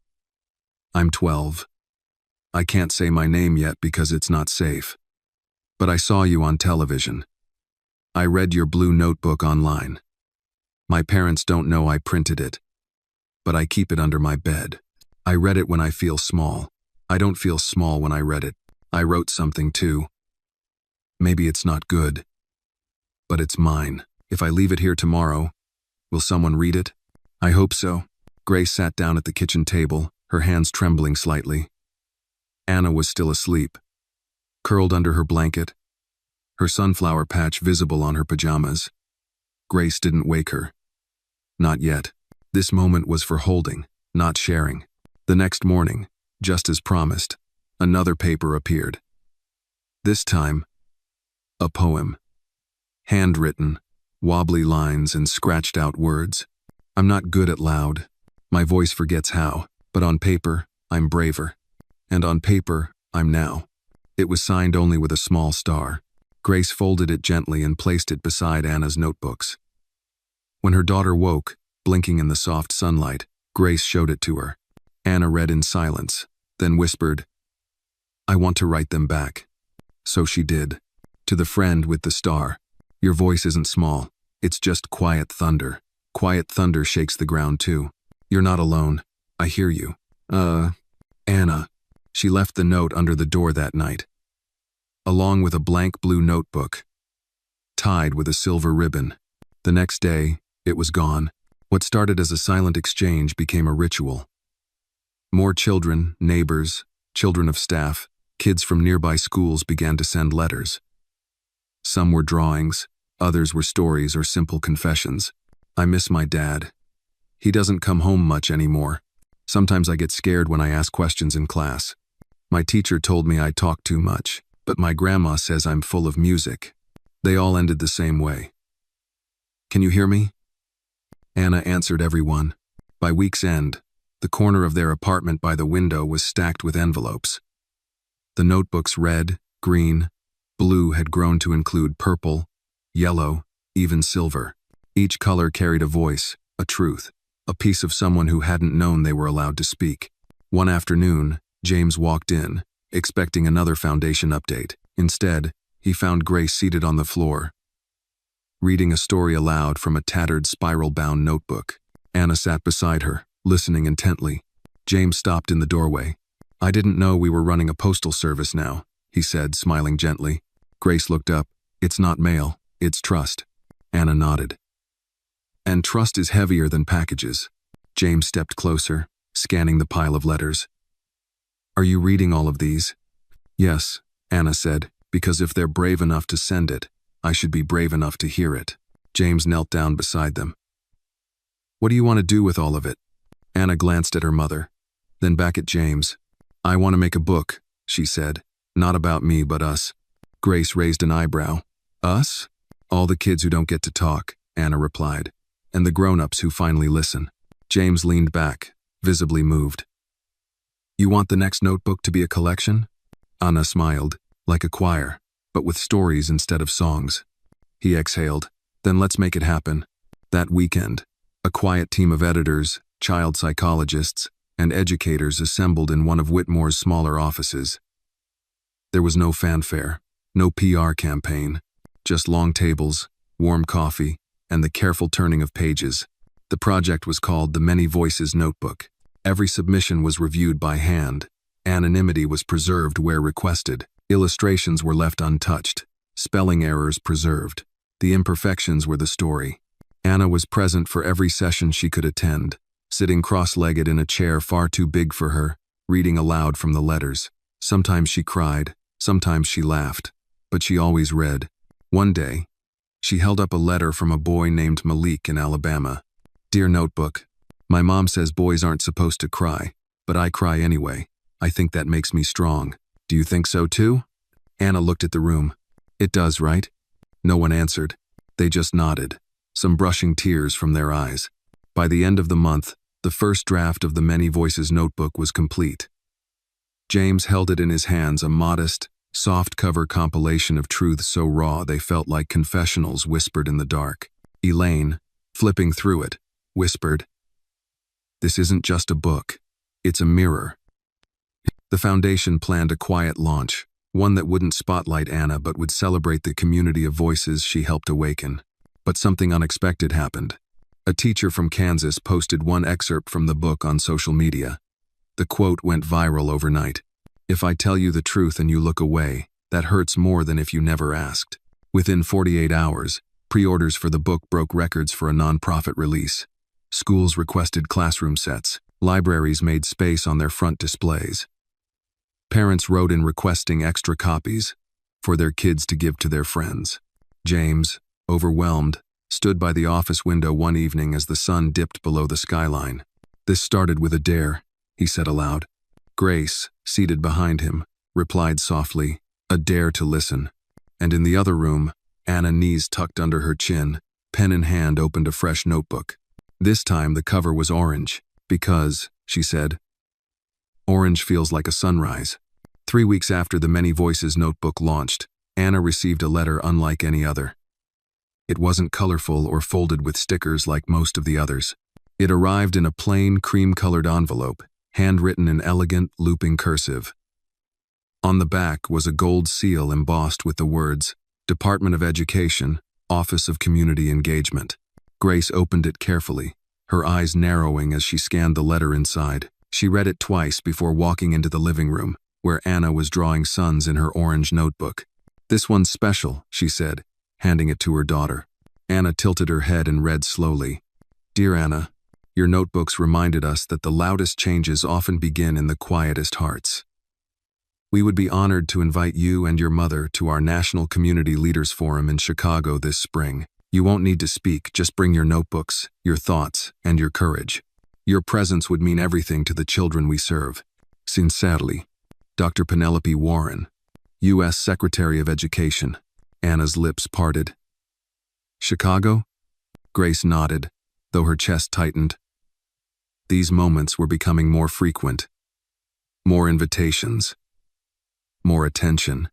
I'm 12. I can't say my name yet because it's not safe. But I saw you on television. I read your blue notebook online. My parents don't know I printed it, but I keep it under my bed. I read it when I feel small. I don't feel small when I read it. I wrote something too. Maybe it's not good, but it's mine. If I leave it here tomorrow, will someone read it? I hope so." Grace sat down at the kitchen table, her hands trembling slightly. Anna was still asleep, curled under her blanket, her sunflower patch visible on her pajamas. Grace didn't wake her. Not yet. This moment was for holding, not sharing. The next morning, just as promised, another paper appeared. This time, a poem. Handwritten, wobbly lines and scratched out words. "I'm not good at loud. My voice forgets how, but on paper, I'm braver. And on paper, I'm now." It was signed only with a small star. Grace folded it gently and placed it beside Anna's notebooks. When her daughter woke, blinking in the soft sunlight, Grace showed it to her. Anna read in silence, then whispered, "I want to write them back." So she did. To the friend with the star, "Your voice isn't small. It's just quiet thunder. Quiet thunder shakes the ground too. You're not alone. I hear you." Anna. She left the note under the door that night, along with a blank blue notebook, tied with a silver ribbon. The next day, it was gone. What started as a silent exchange became a ritual. More children, neighbors, children of staff, kids from nearby schools began to send letters. Some were drawings, others were stories or simple confessions. "I miss my dad. He doesn't come home much anymore. Sometimes I get scared when I ask questions in class. My teacher told me I talk too much, but my grandma says I'm full of music." They all ended the same way. "Can you hear me?" Anna answered everyone. By week's end, the corner of their apartment by the window was stacked with envelopes. The notebooks red, green, blue had grown to include purple, yellow, even silver. Each color carried a voice, a truth, a piece of someone who hadn't known they were allowed to speak. One afternoon, James walked in, expecting another foundation update. Instead, he found Grace seated on the floor, reading a story aloud from a tattered spiral-bound notebook. Anna sat beside her, listening intently. James stopped in the doorway. "I didn't know we were running a postal service now," he said, smiling gently. Grace looked up. "It's not mail, it's trust." Anna nodded. "And trust is heavier than packages." James stepped closer, scanning the pile of letters. "Are you reading all of these?" "Yes," Anna said, "because if they're brave enough to send it, I should be brave enough to hear it." James knelt down beside them. "What do you want to do with all of it?" Anna glanced at her mother, then back at James. "I want to make a book," she said. "Not about me, but us." Grace raised an eyebrow. "Us?" "All the kids who don't get to talk," Anna replied, "and the grown-ups who finally listen." James leaned back, visibly moved. "You want the next notebook to be a collection?" Anna smiled, "Like a choir, but with stories instead of songs." He exhaled. "Then let's make it happen." That weekend, a quiet team of editors, child psychologists, and educators assembled in one of Whitmore's smaller offices. There was no fanfare, no PR campaign, just long tables, warm coffee, and the careful turning of pages. The project was called the Many Voices Notebook. Every submission was reviewed by hand. Anonymity was preserved where requested. Illustrations were left untouched. Spelling errors preserved. The imperfections were the story. Anna was present for every session she could attend, sitting cross-legged in a chair far too big for her, reading aloud from the letters. Sometimes she cried, sometimes she laughed, but she always read. One day, she held up a letter from a boy named Malik in Alabama. "Dear Notebook, my mom says boys aren't supposed to cry, but I cry anyway. I think that makes me strong. Do you think so too?" Anna looked at the room. "It does, right?" No one answered. They just nodded, some brushing tears from their eyes. By the end of the month, the first draft of the Many Voices Notebook was complete. James held it in his hands, a modest, soft-cover compilation of truths so raw they felt like confessionals whispered in the dark. Elaine, flipping through it, whispered, "This isn't just a book. It's a mirror." The foundation planned a quiet launch, one that wouldn't spotlight Anna but would celebrate the community of voices she helped awaken. But something unexpected happened. A teacher from Kansas posted one excerpt from the book on social media. The quote went viral overnight. "If I tell you the truth and you look away, that hurts more than if you never asked." Within 48 hours, pre-orders for the book broke records for a nonprofit release. Schools requested classroom sets. Libraries made space on their front displays. Parents wrote in requesting extra copies for their kids to give to their friends. James, overwhelmed, stood by the office window one evening as the sun dipped below the skyline. "This started with a dare," he said aloud. Grace, seated behind him, replied softly, "A dare to listen." And in the other room, Anna, knees tucked under her chin, pen in hand, opened a fresh notebook. This time the cover was orange, because, she said, orange feels like a sunrise. 3 weeks after the Many Voices Notebook launched, Anna received a letter unlike any other. It wasn't colorful or folded with stickers like most of the others. It arrived in a plain, cream-colored envelope, handwritten in elegant, looping cursive. On the back was a gold seal embossed with the words, "Department of Education, Office of Community Engagement." Grace opened it carefully, her eyes narrowing as she scanned the letter inside. She read it twice before walking into the living room, where Anna was drawing suns in her orange notebook. "This one's special," she said, handing it to her daughter. Anna tilted her head and read slowly. "Dear Anna, your notebooks reminded us that the loudest changes often begin in the quietest hearts. We would be honored to invite you and your mother to our National Community Leaders Forum in Chicago this spring. You won't need to speak, just bring your notebooks, your thoughts, and your courage. Your presence would mean everything to the children we serve. Sincerely, Dr. Penelope Warren, U.S. Secretary of Education." Anna's lips parted. "Chicago?" Grace nodded, though her chest tightened. These moments were becoming more frequent. More invitations. More attention.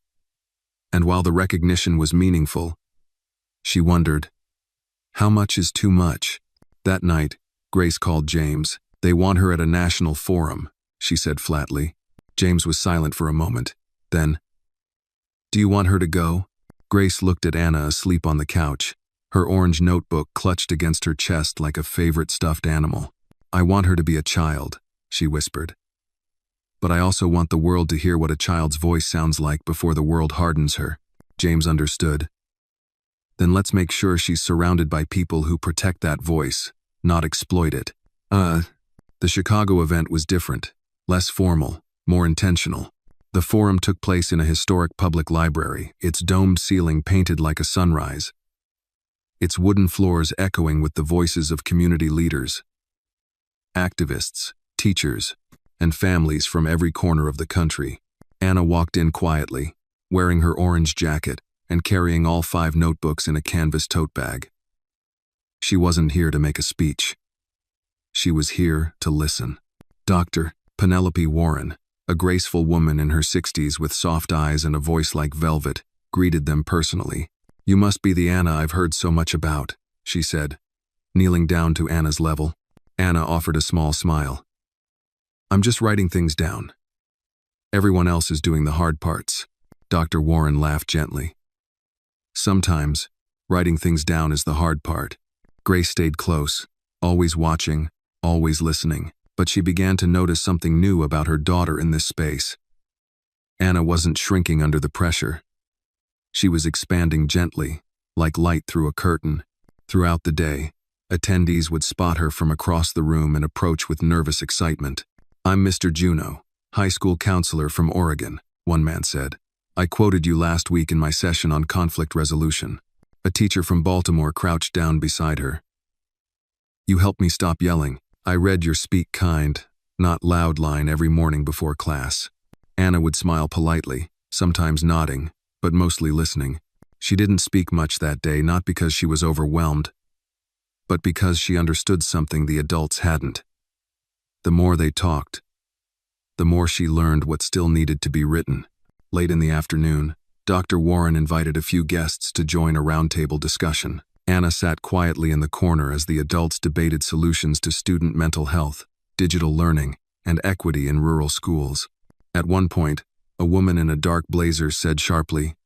And while the recognition was meaningful, she wondered, how much is too much? That night, Grace called James. "They want her at a national forum," she said flatly. James was silent for a moment. Then, "Do you want her to go?" Grace looked at Anna asleep on the couch, her orange notebook clutched against her chest like a favorite stuffed animal. "I want her to be a child," she whispered. "But I also want the world to hear what a child's voice sounds like before the world hardens her." James understood. "Then let's make sure she's surrounded by people who protect that voice, not exploit it." The Chicago event was different, less formal, more intentional. The forum took place in a historic public library, its domed ceiling painted like a sunrise, its wooden floors echoing with the voices of community leaders, activists, teachers, and families from every corner of the country. Anna walked in quietly, wearing her orange jacket and carrying all 5 notebooks in a canvas tote bag. She wasn't here to make a speech. She was here to listen. Dr. Penelope Warren, a graceful woman in her 60s with soft eyes and a voice like velvet, greeted them personally. "You must be the Anna I've heard so much about," she said, kneeling down to Anna's level. Anna offered a small smile. I'm just writing things down. Everyone else is doing the hard parts. Dr. Warren laughed gently. Sometimes, writing things down is the hard part. Grace stayed close, always watching, always listening, but she began to notice something new about her daughter in this space. Anna wasn't shrinking under the pressure. She was expanding gently, like light through a curtain. Throughout the day, attendees would spot her from across the room and approach with nervous excitement. I'm Mr. Juneau, high school counselor from Oregon, one man said. I quoted you last week in my session on conflict resolution. A teacher from Baltimore crouched down beside her. You helped me stop yelling. I read your speak kind, not loud line every morning before class. Anna would smile politely, sometimes nodding, but mostly listening. She didn't speak much that day, not because she was overwhelmed, but because she understood something the adults hadn't. The more they talked, the more she learned what still needed to be written. Late in the afternoon, Dr. Warren invited a few guests to join a roundtable discussion. Anna sat quietly in the corner as the adults debated solutions to student mental health, digital learning, and equity in rural schools. At one point, a woman in a dark blazer said sharply,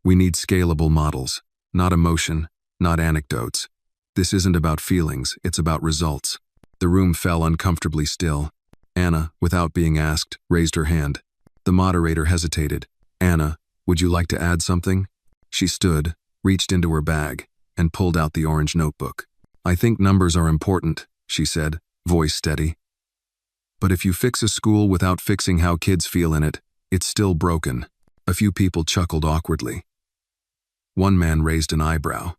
"We need scalable models, not emotion, not anecdotes. This isn't about feelings, it's about results." The room fell uncomfortably still. Anna, without being asked, raised her hand. The moderator hesitated. Anna, would you like to add something? She stood, reached into her bag, and pulled out the orange notebook. I think numbers are important, she said, voice steady. But if you fix a school without fixing how kids feel in it, it's still broken. A few people chuckled awkwardly. One man raised an eyebrow.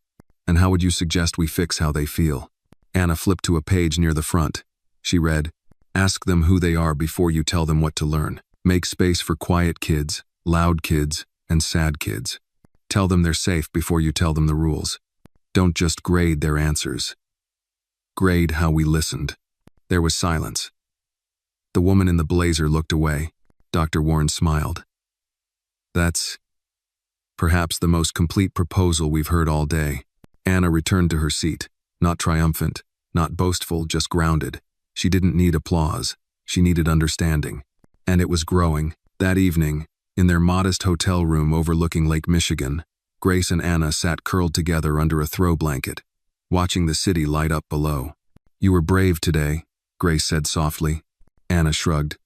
And how would you suggest we fix how they feel? Anna flipped to a page near the front. She read, ask them who they are before you tell them what to learn. Make space for quiet kids, loud kids, and sad kids. Tell them they're safe before you tell them the rules. Don't just grade their answers. Grade how we listened. There was silence. The woman in the blazer looked away. Dr. Warren smiled. That's perhaps the most complete proposal we've heard all day. Anna returned to her seat, not triumphant, not boastful, just grounded. She didn't need applause. She needed understanding. And it was growing. That evening, in their modest hotel room overlooking Lake Michigan, Grace and Anna sat curled together under a throw blanket, watching the city light up below. You were brave today, Grace said softly. Anna shrugged.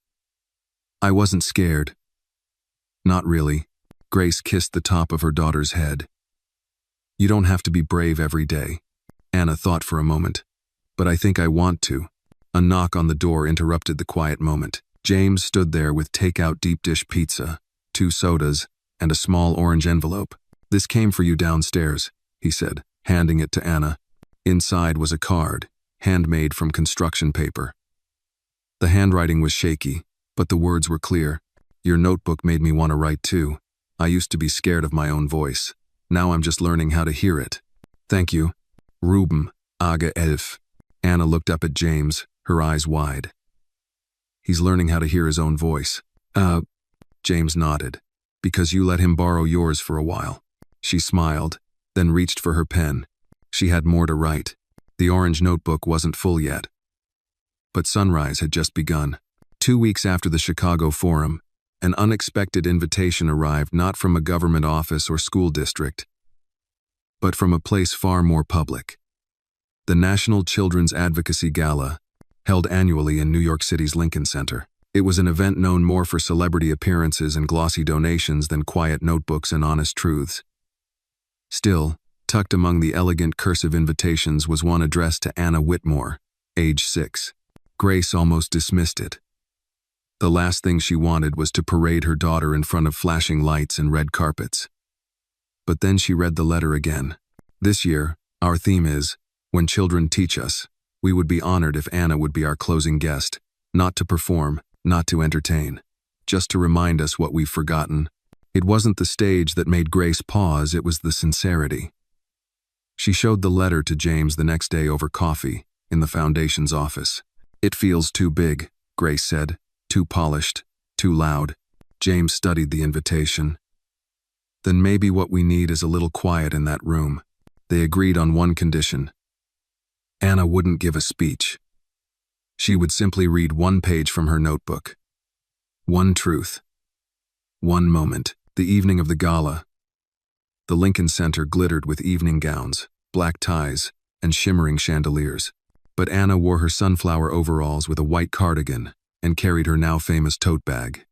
I wasn't scared. Not really. Grace kissed the top of her daughter's head. You don't have to be brave every day. Anna thought for a moment. But I think I want to. A knock on the door interrupted the quiet moment. James stood there with takeout deep dish pizza, 2 sodas, and a small orange envelope. This came for you downstairs, he said, handing it to Anna. Inside was a card, handmade from construction paper. The handwriting was shaky, but the words were clear. Your notebook made me want to write too. I used to be scared of my own voice. Now I'm just learning how to hear it. Thank you. Ruben, Aga Elf. Anna looked up at James, her eyes wide. He's learning how to hear his own voice. James nodded. Because you let him borrow yours for a while. She smiled, then reached for her pen. She had more to write. The orange notebook wasn't full yet. But sunrise had just begun. 2 weeks after the Chicago Forum, an unexpected invitation arrived, not from a government office or school district, but from a place far more public. The National Children's Advocacy Gala, held annually in New York City's Lincoln Center. It was an event known more for celebrity appearances and glossy donations than quiet notebooks and honest truths. Still, tucked among the elegant cursive invitations was one addressed to Anna Whitmore, age 6. Grace almost dismissed it. The last thing she wanted was to parade her daughter in front of flashing lights and red carpets. But then she read the letter again. This year, our theme is, When Children Teach Us. We would be honored if Anna would be our closing guest, not to perform, not to entertain, just to remind us what we've forgotten. It wasn't the stage that made Grace pause, it was the sincerity. She showed the letter to James the next day over coffee, in the foundation's office. It feels too big, Grace said, too polished, too loud. James studied the invitation. Then maybe what we need is a little quiet in that room. They agreed on one condition. Anna wouldn't give a speech. She would simply read one page from her notebook. One truth. One moment. The evening of the gala. The Lincoln Center glittered with evening gowns, black ties, and shimmering chandeliers. But Anna wore her sunflower overalls with a white cardigan and carried her now famous tote bag.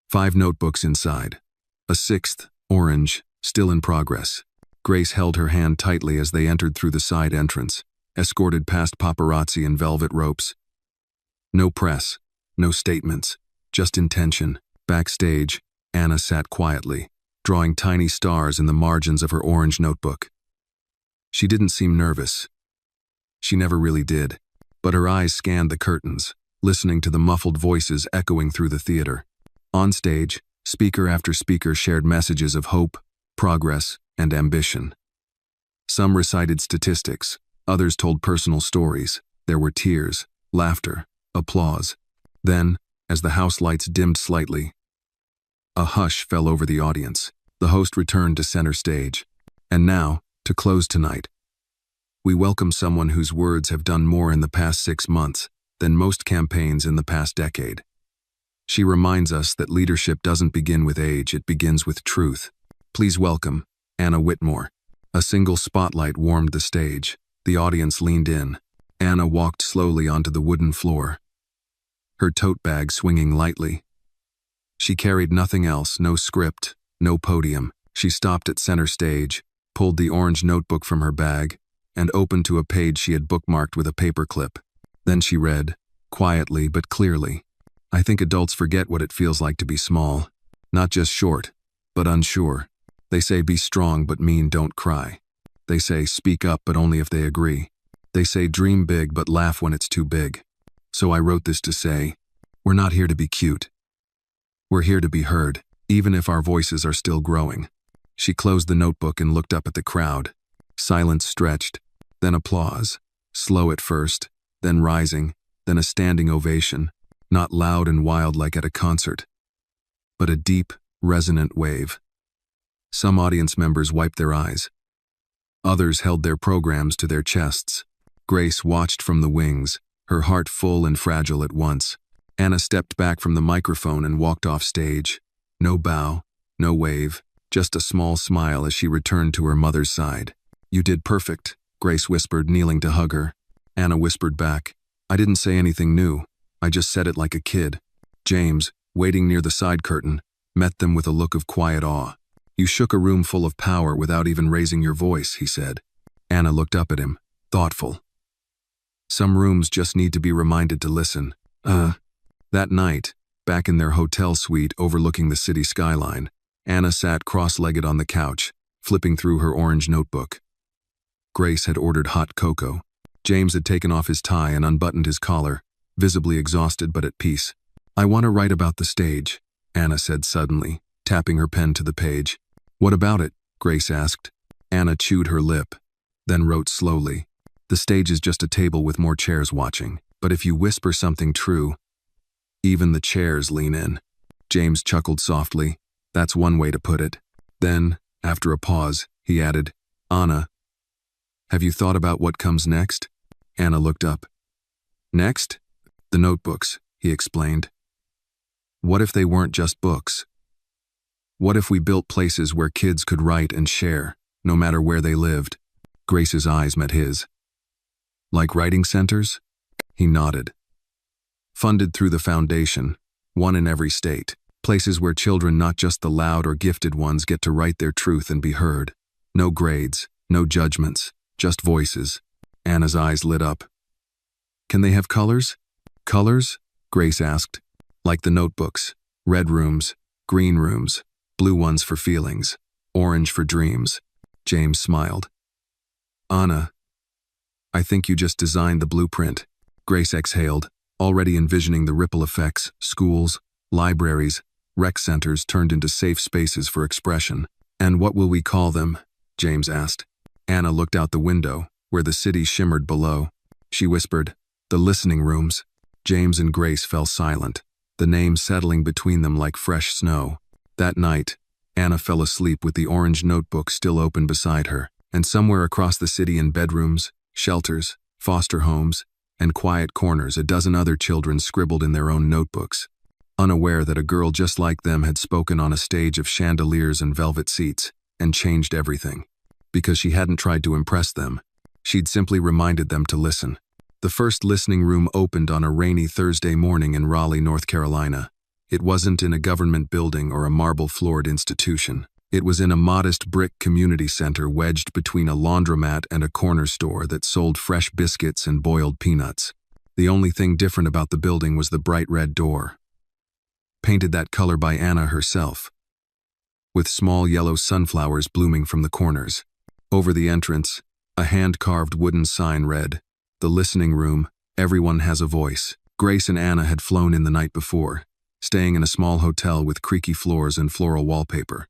5 notebooks inside. A 6th, orange, still in progress. Grace held her hand tightly as they entered through the side entrance, escorted past paparazzi in velvet ropes. No press, no statements, just intention. Backstage, Anna sat quietly, drawing tiny stars in the margins of her orange notebook. She didn't seem nervous. She never really did, but her eyes scanned the curtains, listening to the muffled voices echoing through the theater. On stage, speaker after speaker shared messages of hope, progress, and ambition. Some recited statistics, others told personal stories. There were tears, laughter, applause. Then, as the house lights dimmed slightly, a hush fell over the audience. The host returned to center stage. And now, to close tonight, we welcome someone whose words have done more in the past 6 months than most campaigns in the past decade. She reminds us that leadership doesn't begin with age, it begins with truth. Please welcome Anna Whitmore. A single spotlight warmed the stage. The audience leaned in. Anna walked slowly onto the wooden floor, her tote bag swinging lightly. She carried nothing else, no script, no podium. She stopped at center stage, pulled the orange notebook from her bag, and opened to a page she had bookmarked with a paperclip. Then she read, quietly but clearly. I think adults forget what it feels like to be small. Not just short, but unsure. They say be strong but mean don't cry. They say speak up but only if they agree. They say dream big but laugh when it's too big. So I wrote this to say, we're not here to be cute. We're here to be heard, even if our voices are still growing. She closed the notebook and looked up at the crowd. Silence stretched, then applause. Slow at first, then rising, then a standing ovation. Not loud and wild like at a concert, but a deep, resonant wave. Some audience members wiped their eyes. Others held their programs to their chests. Grace watched from the wings, her heart full and fragile at once. Anna stepped back from the microphone and walked off stage. No bow, no wave, just a small smile as she returned to her mother's side. You did perfect, Grace whispered, kneeling to hug her. Anna whispered back, I didn't say anything new. I just said it like a kid. James, waiting near the side curtain, met them with a look of quiet awe. You shook a room full of power without even raising your voice, he said. Anna looked up at him, thoughtful. Some rooms just need to be reminded to listen. That night, back in their hotel suite overlooking the city skyline, Anna sat cross-legged on the couch, flipping through her orange notebook. Grace had ordered hot cocoa. James had taken off his tie and unbuttoned his collar, visibly exhausted but at peace. I want to write about the stage, Anna said suddenly, tapping her pen to the page. What about it? Grace asked. Anna chewed her lip, then wrote slowly. The stage is just a table with more chairs watching, but if you whisper something true, even the chairs lean in. James chuckled softly. That's one way to put it. Then, after a pause, he added, Anna, have you thought about what comes next? Anna looked up. Next? The notebooks, he explained. What if they weren't just books? What if we built places where kids could write and share, no matter where they lived? Grace's eyes met his. Like writing centers? He nodded. Funded through the foundation, one in every state. Places where children, not just the loud or gifted ones, get to write their truth and be heard. No grades, no judgments, just voices. Anna's eyes lit up. Can they have colors? Colors? Grace asked. Like the notebooks. Red rooms, green rooms, blue ones for feelings, orange for dreams. James smiled. Anna, I think you just designed the blueprint. Grace exhaled, already envisioning the ripple effects. Schools, libraries, rec centers turned into safe spaces for expression. And what will we call them? James asked. Anna looked out the window, where the city shimmered below. She whispered, the listening rooms. James and Grace fell silent, the name settling between them like fresh snow. That night, Anna fell asleep with the orange notebook still open beside her, and somewhere across the city in bedrooms, shelters, foster homes, and quiet corners a dozen other children scribbled in their own notebooks, unaware that a girl just like them had spoken on a stage of chandeliers and velvet seats and changed everything. Because she hadn't tried to impress them, she'd simply reminded them to listen. The first listening room opened on a rainy Thursday morning in Raleigh, North Carolina. It wasn't in a government building or a marble-floored institution. It was in a modest brick community center wedged between a laundromat and a corner store that sold fresh biscuits and boiled peanuts. The only thing different about the building was the bright red door, painted that color by Anna herself, with small yellow sunflowers blooming from the corners. Over the entrance, a hand-carved wooden sign read, "The Listening Room, Everyone Has a Voice." Grace and Anna had flown in the night before, staying in a small hotel with creaky floors and floral wallpaper.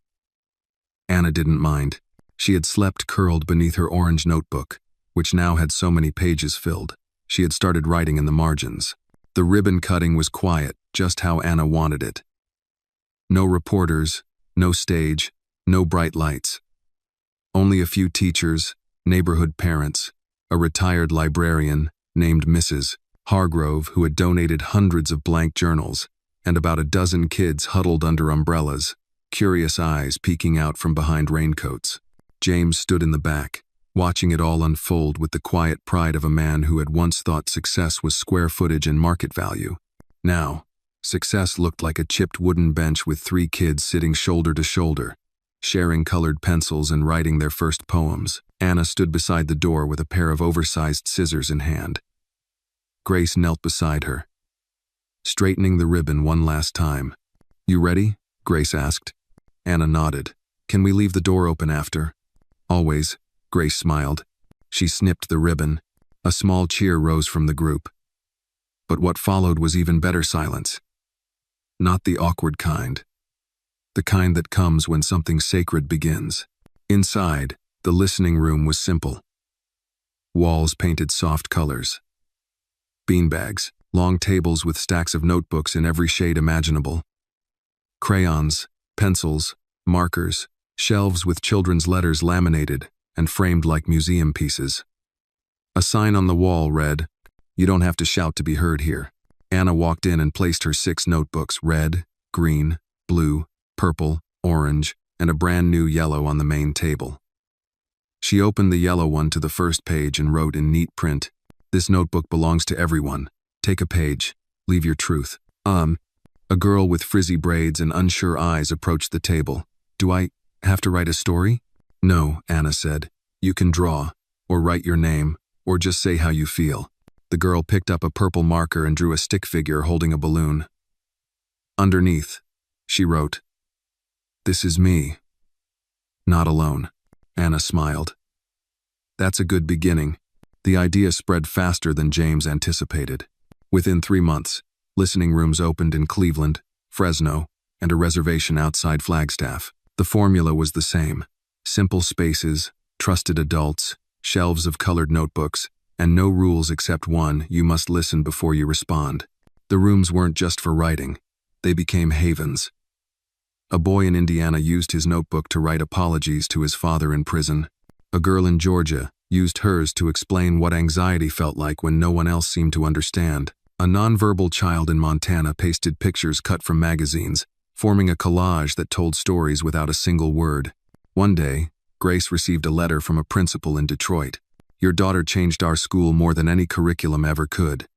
Anna didn't mind. She had slept curled beneath her orange notebook, which now had so many pages filled. She had started writing in the margins. The ribbon cutting was quiet, just how Anna wanted it. No reporters, no stage, no bright lights. Only a few teachers, neighborhood parents, a retired librarian named Mrs. Hargrove who had donated hundreds of blank journals, and about a dozen kids huddled under umbrellas, curious eyes peeking out from behind raincoats. James stood in the back, watching it all unfold with the quiet pride of a man who had once thought success was square footage and market value. Now, success looked like a chipped wooden bench with 3 kids sitting shoulder to shoulder, sharing colored pencils and writing their first poems. Anna stood beside the door with a pair of oversized scissors in hand. Grace knelt beside her, straightening the ribbon one last time. "You ready?" Grace asked. Anna nodded. "Can we leave the door open after?" "Always," Grace smiled. She snipped the ribbon. A small cheer rose from the group. But what followed was even better silence. Not the awkward kind. The kind that comes when something sacred begins. Inside, the listening room was simple. Walls painted soft colors. Beanbags, long tables with stacks of notebooks in every shade imaginable. Crayons, pencils, markers, shelves with children's letters laminated and framed like museum pieces. A sign on the wall read, "You don't have to shout to be heard here." Anna walked in and placed her 6 notebooks, red, green, blue, purple, orange, and a brand new yellow on the main table. She opened the yellow one to the first page and wrote in neat print, "This notebook belongs to everyone. Take a page. Leave your truth." A girl with frizzy braids and unsure eyes approached the table. "Do I have to write a story?" "No," Anna said. "You can draw, or write your name, or just say how you feel." The girl picked up a purple marker and drew a stick figure holding a balloon. Underneath, she wrote, "This is me. Not alone." Anna smiled. "That's a good beginning." The idea spread faster than James anticipated. Within 3 months, listening rooms opened in Cleveland, Fresno, and a reservation outside Flagstaff. The formula was the same. Simple spaces, trusted adults, shelves of colored notebooks, and no rules except one: you must listen before you respond. The rooms weren't just for writing. They became havens. A boy in Indiana used his notebook to write apologies to his father in prison. A girl in Georgia used hers to explain what anxiety felt like when no one else seemed to understand. A nonverbal child in Montana pasted pictures cut from magazines, forming a collage that told stories without a single word. One day, Grace received a letter from a principal in Detroit. "Your daughter changed our school more than any curriculum ever could.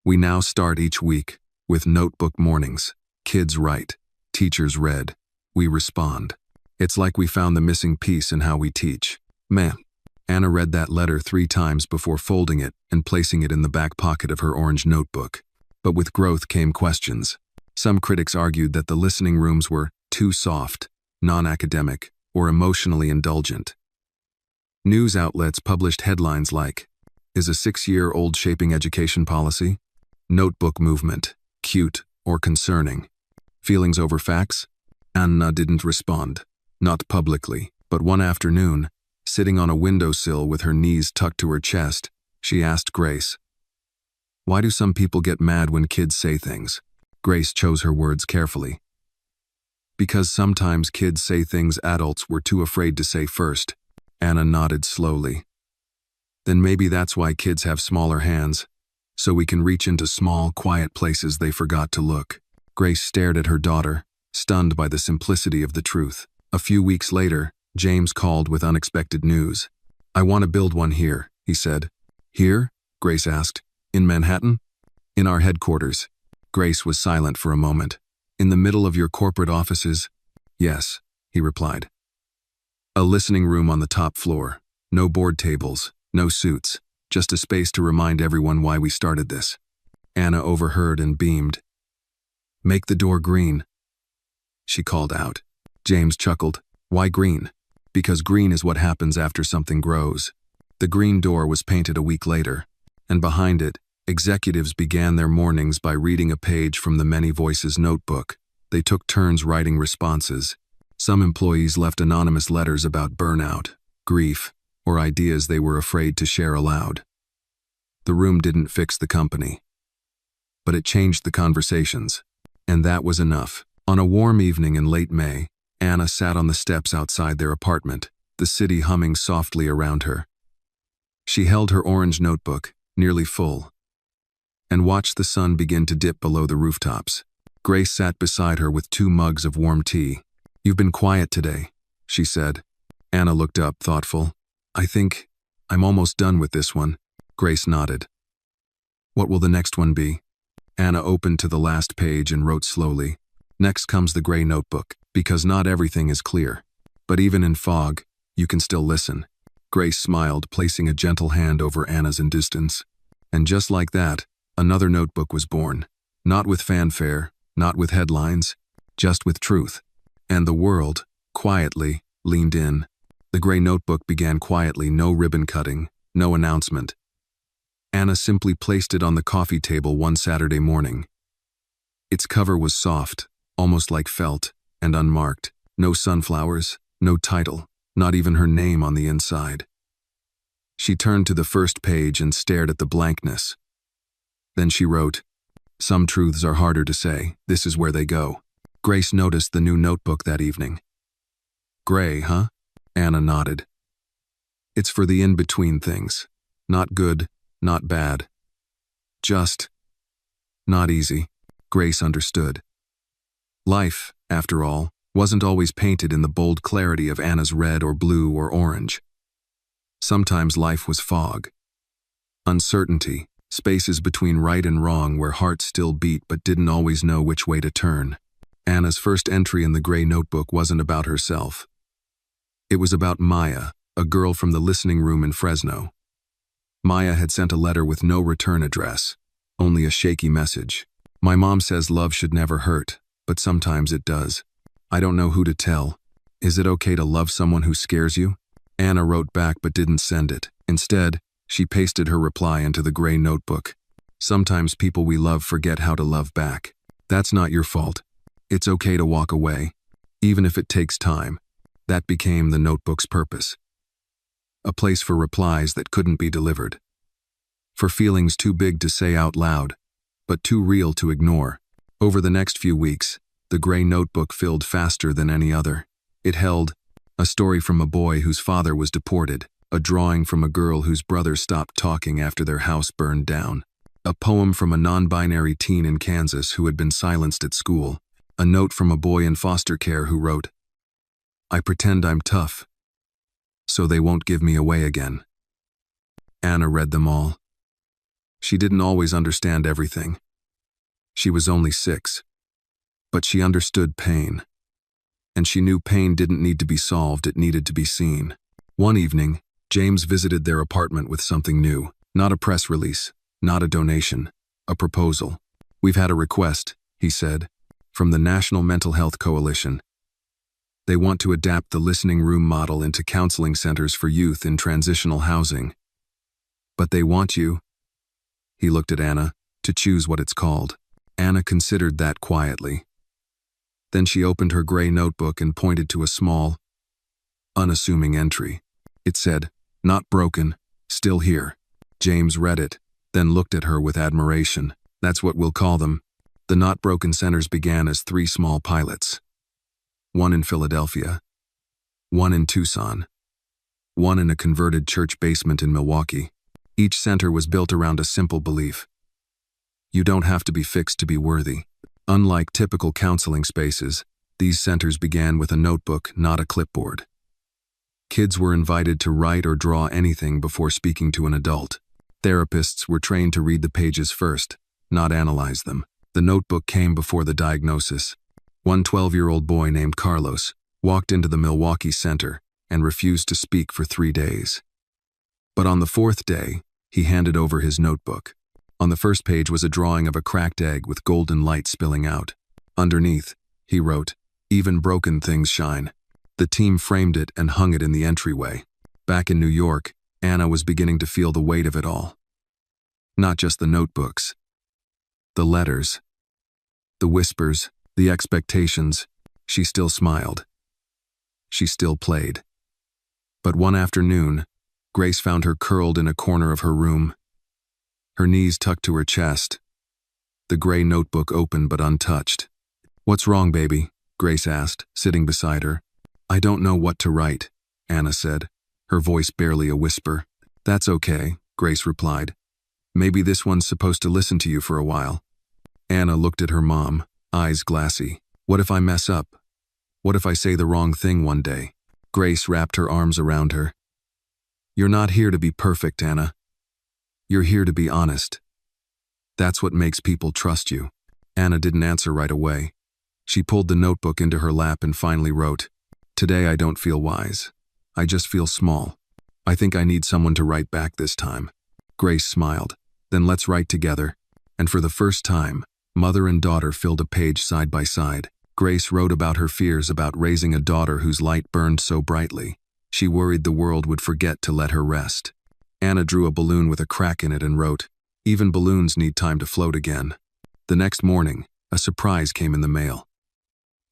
We now start each week with notebook mornings. Kids write, teachers read, we respond. It's like we found the missing piece in how we teach." Man. Anna read that letter 3 times before folding it and placing it in the back pocket of her orange notebook. But with growth came questions. Some critics argued that the listening rooms were too soft, non-academic, or emotionally indulgent. News outlets published headlines like, "Is a 6-year-old shaping education policy?" "Notebook movement, cute or concerning?" "Feelings over facts?" Anna didn't respond. Not publicly, but one afternoon, sitting on a windowsill with her knees tucked to her chest, she asked Grace, "Why do some people get mad when kids say things?" Grace chose her words carefully. "Because sometimes kids say things adults were too afraid to say first." Anna nodded slowly. "Then maybe that's why kids have smaller hands. so we can reach into small, quiet places they forgot to look. Grace stared at her daughter, stunned by the simplicity of the truth. A few weeks later, James called with unexpected news. "I want to build one here," he said. "Here?" Grace asked. "In Manhattan?" "In our headquarters." Grace was silent for a moment. "In the middle of your corporate offices?" "Yes," he replied. "A listening room on the top floor. No board tables, no suits, just a space to remind everyone why we started this." Anna overheard and beamed. "Make the door green," she called out. James chuckled. "Why green?" "Because green is what happens after something grows." The green door was painted a week later, and behind it, executives began their mornings by reading a page from the Many Voices notebook. They took turns writing responses. Some employees left anonymous letters about burnout, grief, or ideas they were afraid to share aloud. The room didn't fix the company, but it changed the conversations, and that was enough. On a warm evening in late May, Anna sat on the steps outside their apartment, the city humming softly around her. She held her orange notebook, nearly full, and watched the sun begin to dip below the rooftops. Grace sat beside her with 2 mugs of warm tea. "You've been quiet today," she said. Anna looked up, thoughtful. "I think I'm almost done with this one." Grace nodded. "What will the next one be?" Anna opened to the last page and wrote slowly. "Next comes the gray notebook, because not everything is clear. But even in fog, you can still listen." Grace smiled, placing a gentle hand over Anna's distance. And just like that, another notebook was born. Not with fanfare, not with headlines, just with truth. And the world, quietly, leaned in. The gray notebook began quietly, no ribbon cutting, no announcement. Anna simply placed it on the coffee table one Saturday morning. Its cover was soft, almost like felt, and unmarked. No sunflowers, no title, not even her name on the inside. She turned to the first page and stared at the blankness. Then she wrote, "Some truths are harder to say. This is where they go." Grace noticed the new notebook that evening. "Gray, huh?" Anna nodded. "It's for the in-between things. Not good, not bad. Just not easy." Grace understood. Life, after all, wasn't always painted in the bold clarity of Anna's red or blue or orange. Sometimes life was fog. Uncertainty, spaces between right and wrong where hearts still beat but didn't always know which way to turn. Anna's first entry in the gray notebook wasn't about herself. It was about Maya, a girl from the listening room in Fresno. Maya had sent a letter with no return address, only a shaky message. "My mom says love should never hurt, but sometimes it does. I don't know who to tell. Is it okay to love someone who scares you?" Anna wrote back but didn't send it. Instead, she pasted her reply into the gray notebook. "Sometimes people we love forget how to love back. That's not your fault. It's okay to walk away, even if it takes time." That became the notebook's purpose. A place for replies that couldn't be delivered. For feelings too big to say out loud, but too real to ignore. Over the next few weeks, the gray notebook filled faster than any other. It held a story from a boy whose father was deported, a drawing from a girl whose brother stopped talking after their house burned down, a poem from a non-binary teen in Kansas who had been silenced at school, a note from a boy in foster care who wrote, "I pretend I'm tough, so they won't give me away again." Anna read them all. She didn't always understand everything. She was only 6. But she understood pain. And she knew pain didn't need to be solved, it needed to be seen. One evening, James visited their apartment with something new. Not a press release, not a donation, a proposal. "We've had a request," he said, "from the National Mental Health Coalition. They want to adapt the listening room model into counseling centers for youth in transitional housing. But they want you," he looked at Anna, "to choose what it's called." Anna considered that quietly. Then she opened her gray notebook and pointed to a small, unassuming entry. It said, "Not broken, still here." James read it, then looked at her with admiration. "That's what we'll call them." The Not Broken centers began as 3 small pilots. One in Philadelphia, one in Tucson, one in a converted church basement in Milwaukee. Each center was built around a simple belief. You don't have to be fixed to be worthy. Unlike typical counseling spaces, these centers began with a notebook, not a clipboard. Kids were invited to write or draw anything before speaking to an adult. Therapists were trained to read the pages first, not analyze them. The notebook came before the diagnosis. One 12-year-old boy named Carlos walked into the Milwaukee Center and refused to speak for 3 days. But on the 4th day, he handed over his notebook. On the first page was a drawing of a cracked egg with golden light spilling out. Underneath, he wrote, "Even broken things shine." The team framed it and hung it in the entryway. Back in New York, Anna was beginning to feel the weight of it all. Not just the notebooks. The letters. The whispers, the expectations. She still smiled. She still played. But one afternoon, Grace found her curled in a corner of her room, her knees tucked to her chest, the gray notebook open but untouched. "What's wrong, baby?" Grace asked, sitting beside her. "I don't know what to write," Anna said, her voice barely a whisper. "That's okay," Grace replied. "Maybe this one's supposed to listen to you for a while." Anna looked at her mom, eyes glassy. "What if I mess up? What if I say the wrong thing one day?" Grace wrapped her arms around her. "You're not here to be perfect, Anna. You're here to be honest. That's what makes people trust you." Anna didn't answer right away. She pulled the notebook into her lap and finally wrote, "Today I don't feel wise. I just feel small. I think I need someone to write back this time." Grace smiled. "Then let's write together." And for the first time, mother and daughter filled a page side by side. Grace wrote about her fears about raising a daughter whose light burned so brightly. She worried the world would forget to let her rest. Anna drew a balloon with a crack in it and wrote, "Even balloons need time to float again." The next morning, a surprise came in the mail.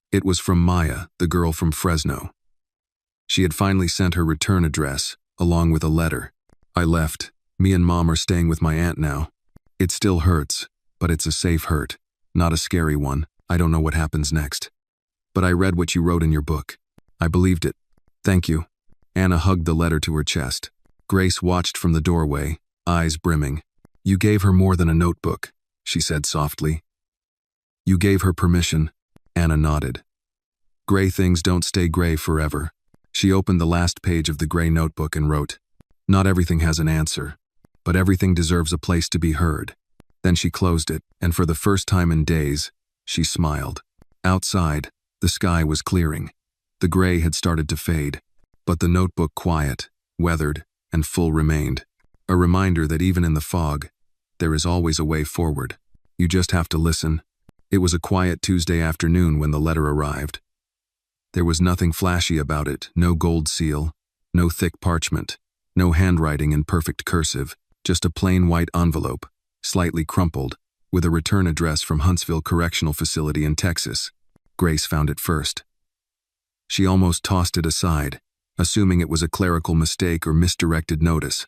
It was from Maya, the girl from Fresno. She had finally sent her return address, along with a letter. "I left. Me and Mom are staying with my aunt now. It still hurts, but it's a safe hurt, not a scary one. I don't know what happens next. But I read what you wrote in your book. I believed it. Thank you." Anna hugged the letter to her chest. Grace watched from the doorway, eyes brimming. "You gave her more than a notebook," she said softly. "You gave her permission." Anna nodded. "Gray things don't stay gray forever." She opened the last page of the gray notebook and wrote, "Not everything has an answer, but everything deserves a place to be heard." Then she closed it, and for the first time in days, she smiled. Outside, the sky was clearing. The gray had started to fade, but the notebook quiet, weathered, and full remained. A reminder that even in the fog, there is always a way forward. You just have to listen. It was a quiet Tuesday afternoon when the letter arrived. There was nothing flashy about it, no gold seal, no thick parchment, no handwriting in perfect cursive, just a plain white envelope, slightly crumpled, with a return address from Huntsville Correctional Facility in Texas. Grace found it first. She almost tossed it aside, assuming it was a clerical mistake or misdirected notice.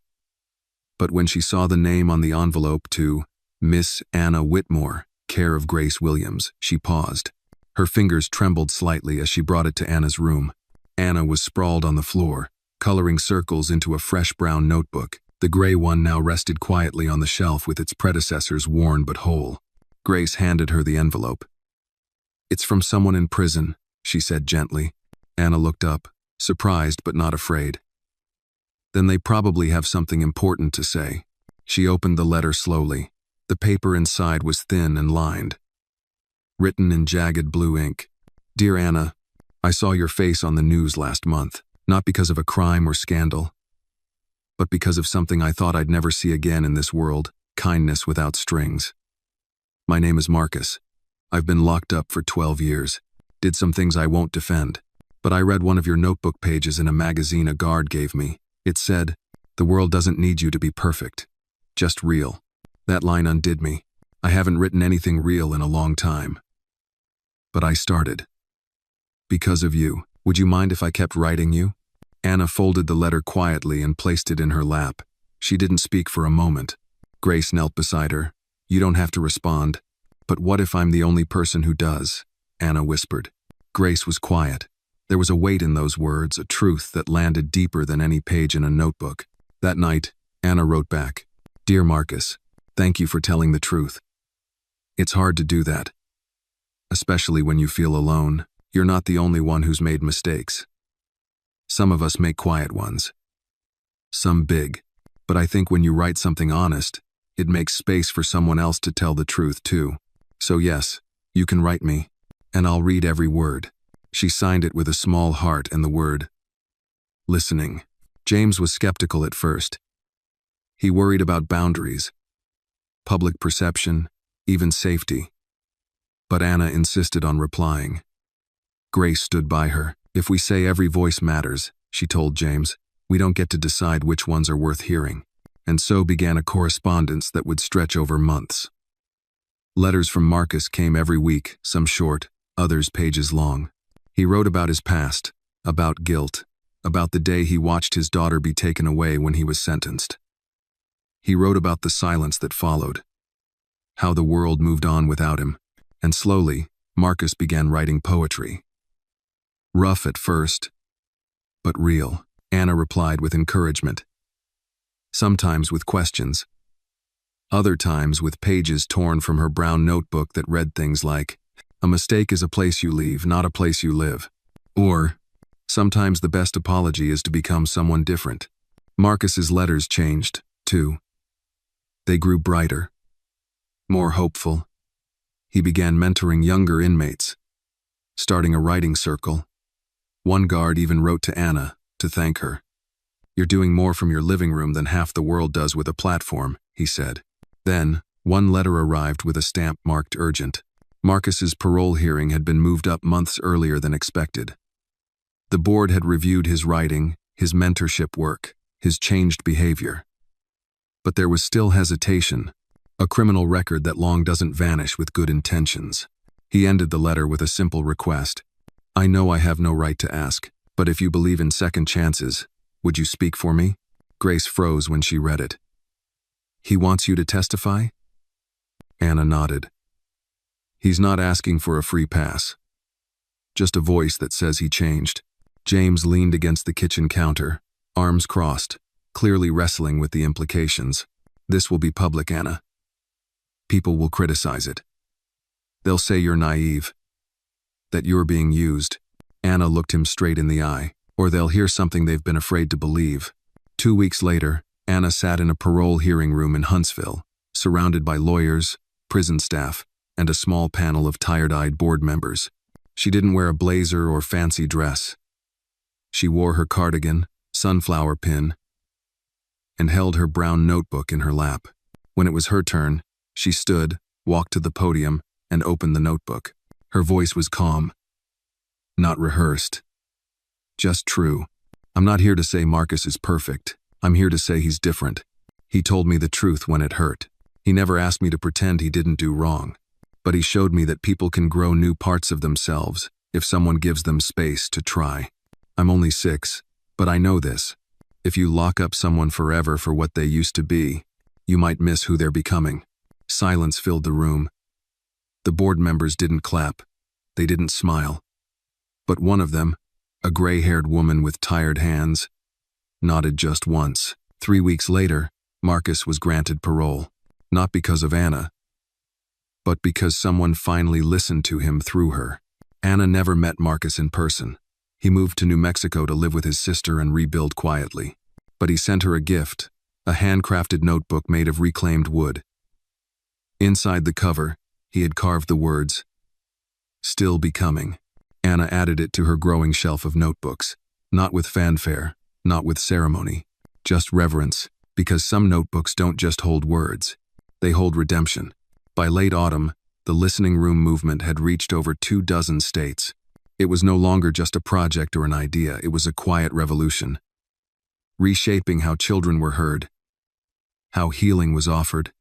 But when she saw the name on the envelope to Miss Anna Whitmore, care of Grace Williams, she paused. Her fingers trembled slightly as she brought it to Anna's room. Anna was sprawled on the floor, coloring circles into a fresh brown notebook. The gray one now rested quietly on the shelf with its predecessors worn but whole. Grace handed her the envelope. "It's from someone in prison," she said gently. Anna looked up, surprised but not afraid. "Then they probably have something important to say." She opened the letter slowly. The paper inside was thin and lined. Written in jagged blue ink. "Dear Anna, I saw your face on the news last month, not because of a crime or scandal, but because of something I thought I'd never see again in this world, kindness without strings. My name is Marcus. I've been locked up for 12 years, did some things I won't defend, but I read one of your notebook pages in a magazine a guard gave me. It said, 'The world doesn't need you to be perfect, just real.' That line undid me. I haven't written anything real in a long time. But I started. Because of you. Would you mind if I kept writing you?" Anna folded the letter quietly and placed it in her lap. She didn't speak for a moment. Grace knelt beside her. "You don't have to respond. But what if I'm the only person who does?" Anna whispered. Grace was quiet. There was a weight in those words, a truth that landed deeper than any page in a notebook. That night, Anna wrote back, "Dear Marcus, thank you for telling the truth. It's hard to do that, especially when you feel alone. You're not the only one who's made mistakes. Some of us make quiet ones, some big. But I think when you write something honest, it makes space for someone else to tell the truth too. So yes, you can write me, and I'll read every word. She signed it with a small heart and the word, listening. James was skeptical at first. He worried about boundaries, public perception, even safety. But Anna insisted on replying. Grace stood by her. If we say every voice matters, she told James, we don't get to decide which ones are worth hearing. And so began a correspondence that would stretch over months. Letters from Marcus came every week, some short, others pages long. He wrote about his past, about guilt, about the day he watched his daughter be taken away when he was sentenced. He wrote about the silence that followed, how the world moved on without him, and slowly, Marcus began writing poetry. Rough at first, but real. Anna replied with encouragement, sometimes with questions, other times with pages torn from her brown notebook that read things like, a mistake is a place you leave, not a place you live. Or, sometimes the best apology is to become someone different. Marcus's letters changed, too. They grew brighter, more hopeful. He began mentoring younger inmates, starting a writing circle. One guard even wrote to Anna to thank her. You're doing more from your living room than half the world does with a platform, he said. Then, one letter arrived with a stamp marked urgent. Marcus's parole hearing had been moved up months earlier than expected. The board had reviewed his writing, his mentorship work, his changed behavior. But there was still hesitation, a criminal record that long doesn't vanish with good intentions. He ended the letter with a simple request. I know I have no right to ask, but if you believe in second chances, would you speak for me? Grace froze when she read it. He wants you to testify? Anna nodded. He's not asking for a free pass. Just a voice that says he changed. James leaned against the kitchen counter, arms crossed, clearly wrestling with the implications. This will be public, Anna. People will criticize it. They'll say you're naive, that you're being used. Anna looked him straight in the eye. Or they'll hear something they've been afraid to believe. 2 weeks later, Anna sat in a parole hearing room in Huntsville, surrounded by lawyers, prison staff, and a small panel of tired-eyed board members. She didn't wear a blazer or fancy dress. She wore her cardigan, sunflower pin, and held her brown notebook in her lap. When it was her turn, she stood, walked to the podium, and opened the notebook. Her voice was calm, not rehearsed. Just true. I'm not here to say Marcus is perfect. I'm here to say he's different. He told me the truth when it hurt. He never asked me to pretend he didn't do wrong. But he showed me that people can grow new parts of themselves if someone gives them space to try. I'm only 6, but I know this. If you lock up someone forever for what they used to be, you might miss who they're becoming. Silence filled the room. The board members didn't clap. They didn't smile. But one of them, a gray-haired woman with tired hands, nodded just once. 3 weeks later, Marcus was granted parole, not because of Anna, but because someone finally listened to him through her. Anna never met Marcus in person. He moved to New Mexico to live with his sister and rebuild quietly. But he sent her a gift, a handcrafted notebook made of reclaimed wood. Inside the cover, he had carved the words, "Still Becoming." Anna added it to her growing shelf of notebooks, not with fanfare, not with ceremony, just reverence, because some notebooks don't just hold words, they hold redemption. By late autumn, the listening room movement had reached over 24 states. It was no longer just a project or an idea, it was a quiet revolution, reshaping how children were heard, how healing was offered,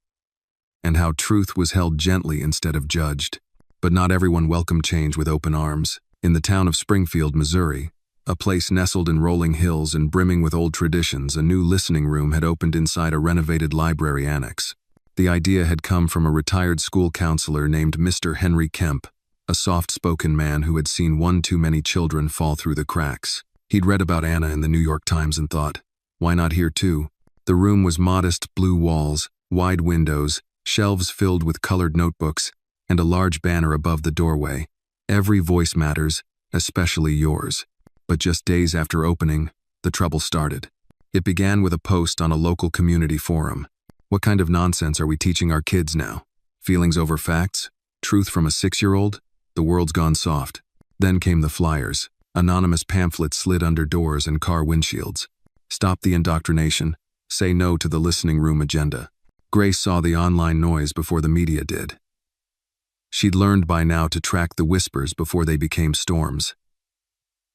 and how truth was held gently instead of judged. But not everyone welcomed change with open arms. In the town of Springfield, Missouri, a place nestled in rolling hills and brimming with old traditions, a new listening room had opened inside a renovated library annex. The idea had come from a retired school counselor named Mr. Henry Kemp, a soft-spoken man who had seen one too many children fall through the cracks. He'd read about Anna in the New York Times and thought, why not here too? The room was modest blue walls, wide windows, shelves filled with colored notebooks, and a large banner above the doorway. Every voice matters, especially yours. But just days after opening, the trouble started. It began with a post on a local community forum. What kind of nonsense are we teaching our kids now? Feelings over facts? Truth from a 6-year-old? The world's gone soft. Then came the flyers. Anonymous pamphlets slid under doors and car windshields. Stop the indoctrination. Say no to the listening room agenda. Grace saw the online noise before the media did. She'd learned by now to track the whispers before they became storms.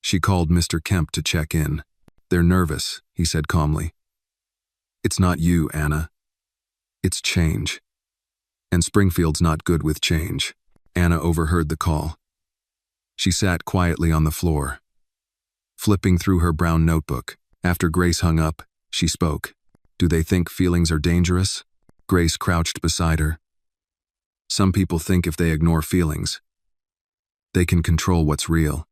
She called Mr. Kemp to check in. "They're nervous," he said calmly. "It's not you, Anna. It's change. And Springfield's not good with change." Anna overheard the call. She sat quietly on the floor, flipping through her brown notebook. After Grace hung up, she spoke. "Do they think feelings are dangerous?" Grace crouched beside her. "Some people think if they ignore feelings, they can control what's real.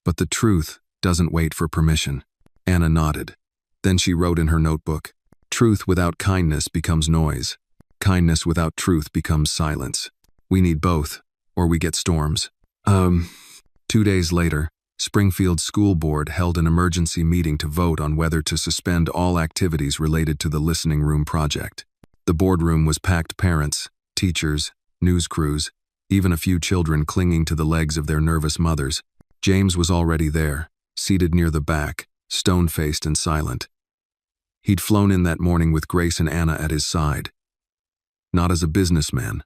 But the truth doesn't wait for permission." Anna nodded. Then she wrote in her notebook, "Truth without kindness becomes noise. Kindness without truth becomes silence. We need both, or we get storms." 2 days later, Springfield School Board held an emergency meeting to vote on whether to suspend all activities related to the listening room project. The boardroom was packed parents, teachers, news crews, even a few children clinging to the legs of their nervous mothers. James was already there, seated near the back, stone-faced and silent. He'd flown in that morning with Grace and Anna at his side. Not as a businessman,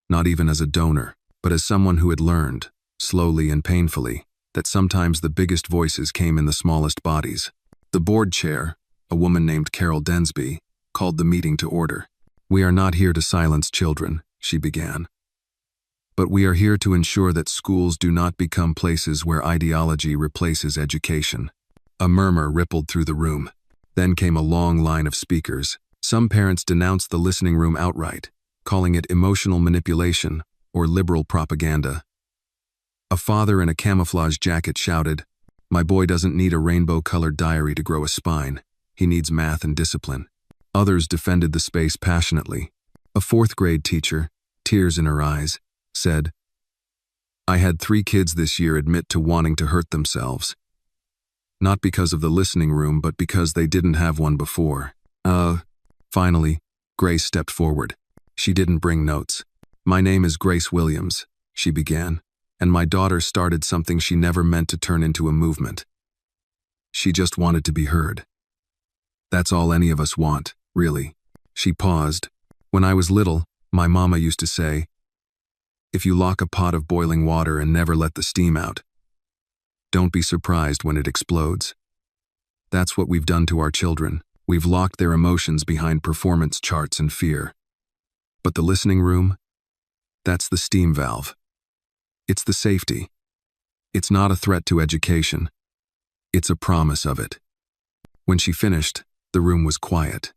not even as a donor, but as someone who had learned, slowly and painfully, that sometimes the biggest voices came in the smallest bodies. The board chair, a woman named Carol Densby, called the meeting to order. "We are not here to silence children," she began. "But we are here to ensure that schools do not become places where ideology replaces education." A murmur rippled through the room. Then came a long line of speakers. Some parents denounced the listening room outright, calling it emotional manipulation or liberal propaganda. A father in a camouflage jacket shouted, "My boy doesn't need a rainbow-colored diary to grow a spine. He needs math and discipline." Others defended the space passionately. A 4th-grade teacher, tears in her eyes, said, "I had 3 kids this year admit to wanting to hurt themselves. Not because of the listening room, but because they didn't have one before." Finally, Grace stepped forward. She didn't bring notes. "My name is Grace Williams," she began, "and my daughter started something she never meant to turn into a movement. She just wanted to be heard. That's all any of us want, really." She paused. "When I was little, my mama used to say, if you lock a pot of boiling water and never let the steam out, don't be surprised when it explodes. That's what we've done to our children. We've locked their emotions behind performance charts and fear. But the listening room? That's the steam valve. It's the safety. It's not a threat to education. It's a promise of it." When she finished, the room was quiet.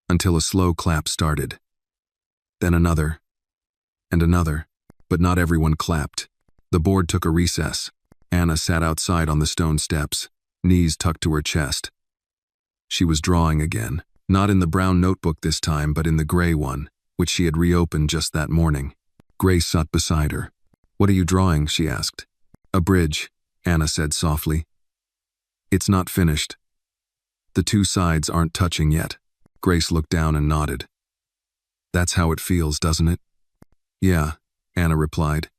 Until a slow clap started. Then another. And another. But not everyone clapped. The board took a recess. Anna sat outside on the stone steps, knees tucked to her chest. She was drawing again, not in the brown notebook this time, but in the gray one, which she had reopened just that morning. Grace sat beside her. "What are you drawing?" she asked. "A bridge," Anna said softly. "It's not finished. The 2 sides aren't touching yet." Grace looked down and nodded. "That's how it feels, doesn't it?" "Yeah," Anna replied.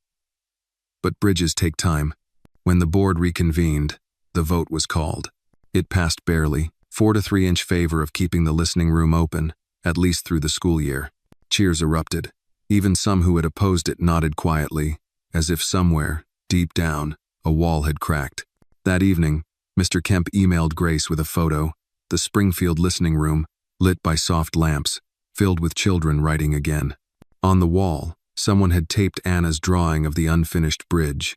"But bridges take time." When the board reconvened, the vote was called. It passed barely, 4-3 in favor of keeping the listening room open, at least through the school year. Cheers erupted. Even some who had opposed it nodded quietly, as if somewhere, deep down, a wall had cracked. That evening, Mr. Kemp emailed Grace with a photo, the Springfield listening room, lit by soft lamps, filled with children writing again. On the wall, someone had taped Anna's drawing of the unfinished bridge.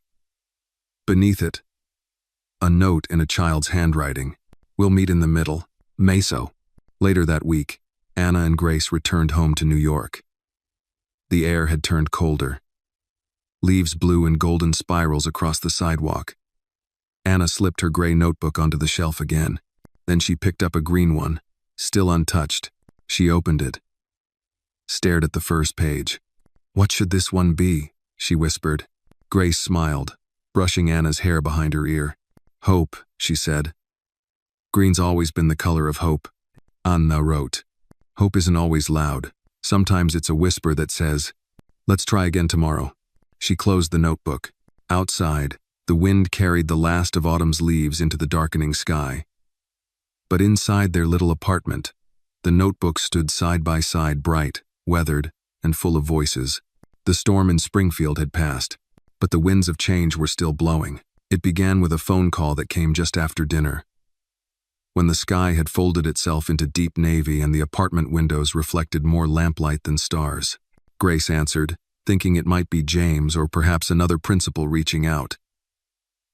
Beneath it, a note in a child's handwriting. "We'll meet in the middle. Meso." Later that week, Anna and Grace returned home to New York. The air had turned colder. Leaves blew in golden spirals across the sidewalk. Anna slipped her gray notebook onto the shelf again. Then she picked up a green one, still untouched. She opened it, stared at the first page. What should this one be? She whispered. Grace smiled, brushing Anna's hair behind her ear. Hope, she said. Green's always been the color of hope. Anna wrote. Hope isn't always loud. Sometimes it's a whisper that says, let's try again tomorrow. She closed the notebook. Outside, the wind carried the last of autumn's leaves into the darkening sky. But inside their little apartment, the notebooks stood side by side, bright, weathered, and full of voices. The storm in Springfield had passed, but the winds of change were still blowing. It began with a phone call that came just after dinner. When the sky had folded itself into deep navy and the apartment windows reflected more lamplight than stars. Grace answered, thinking it might be James or perhaps another principal reaching out.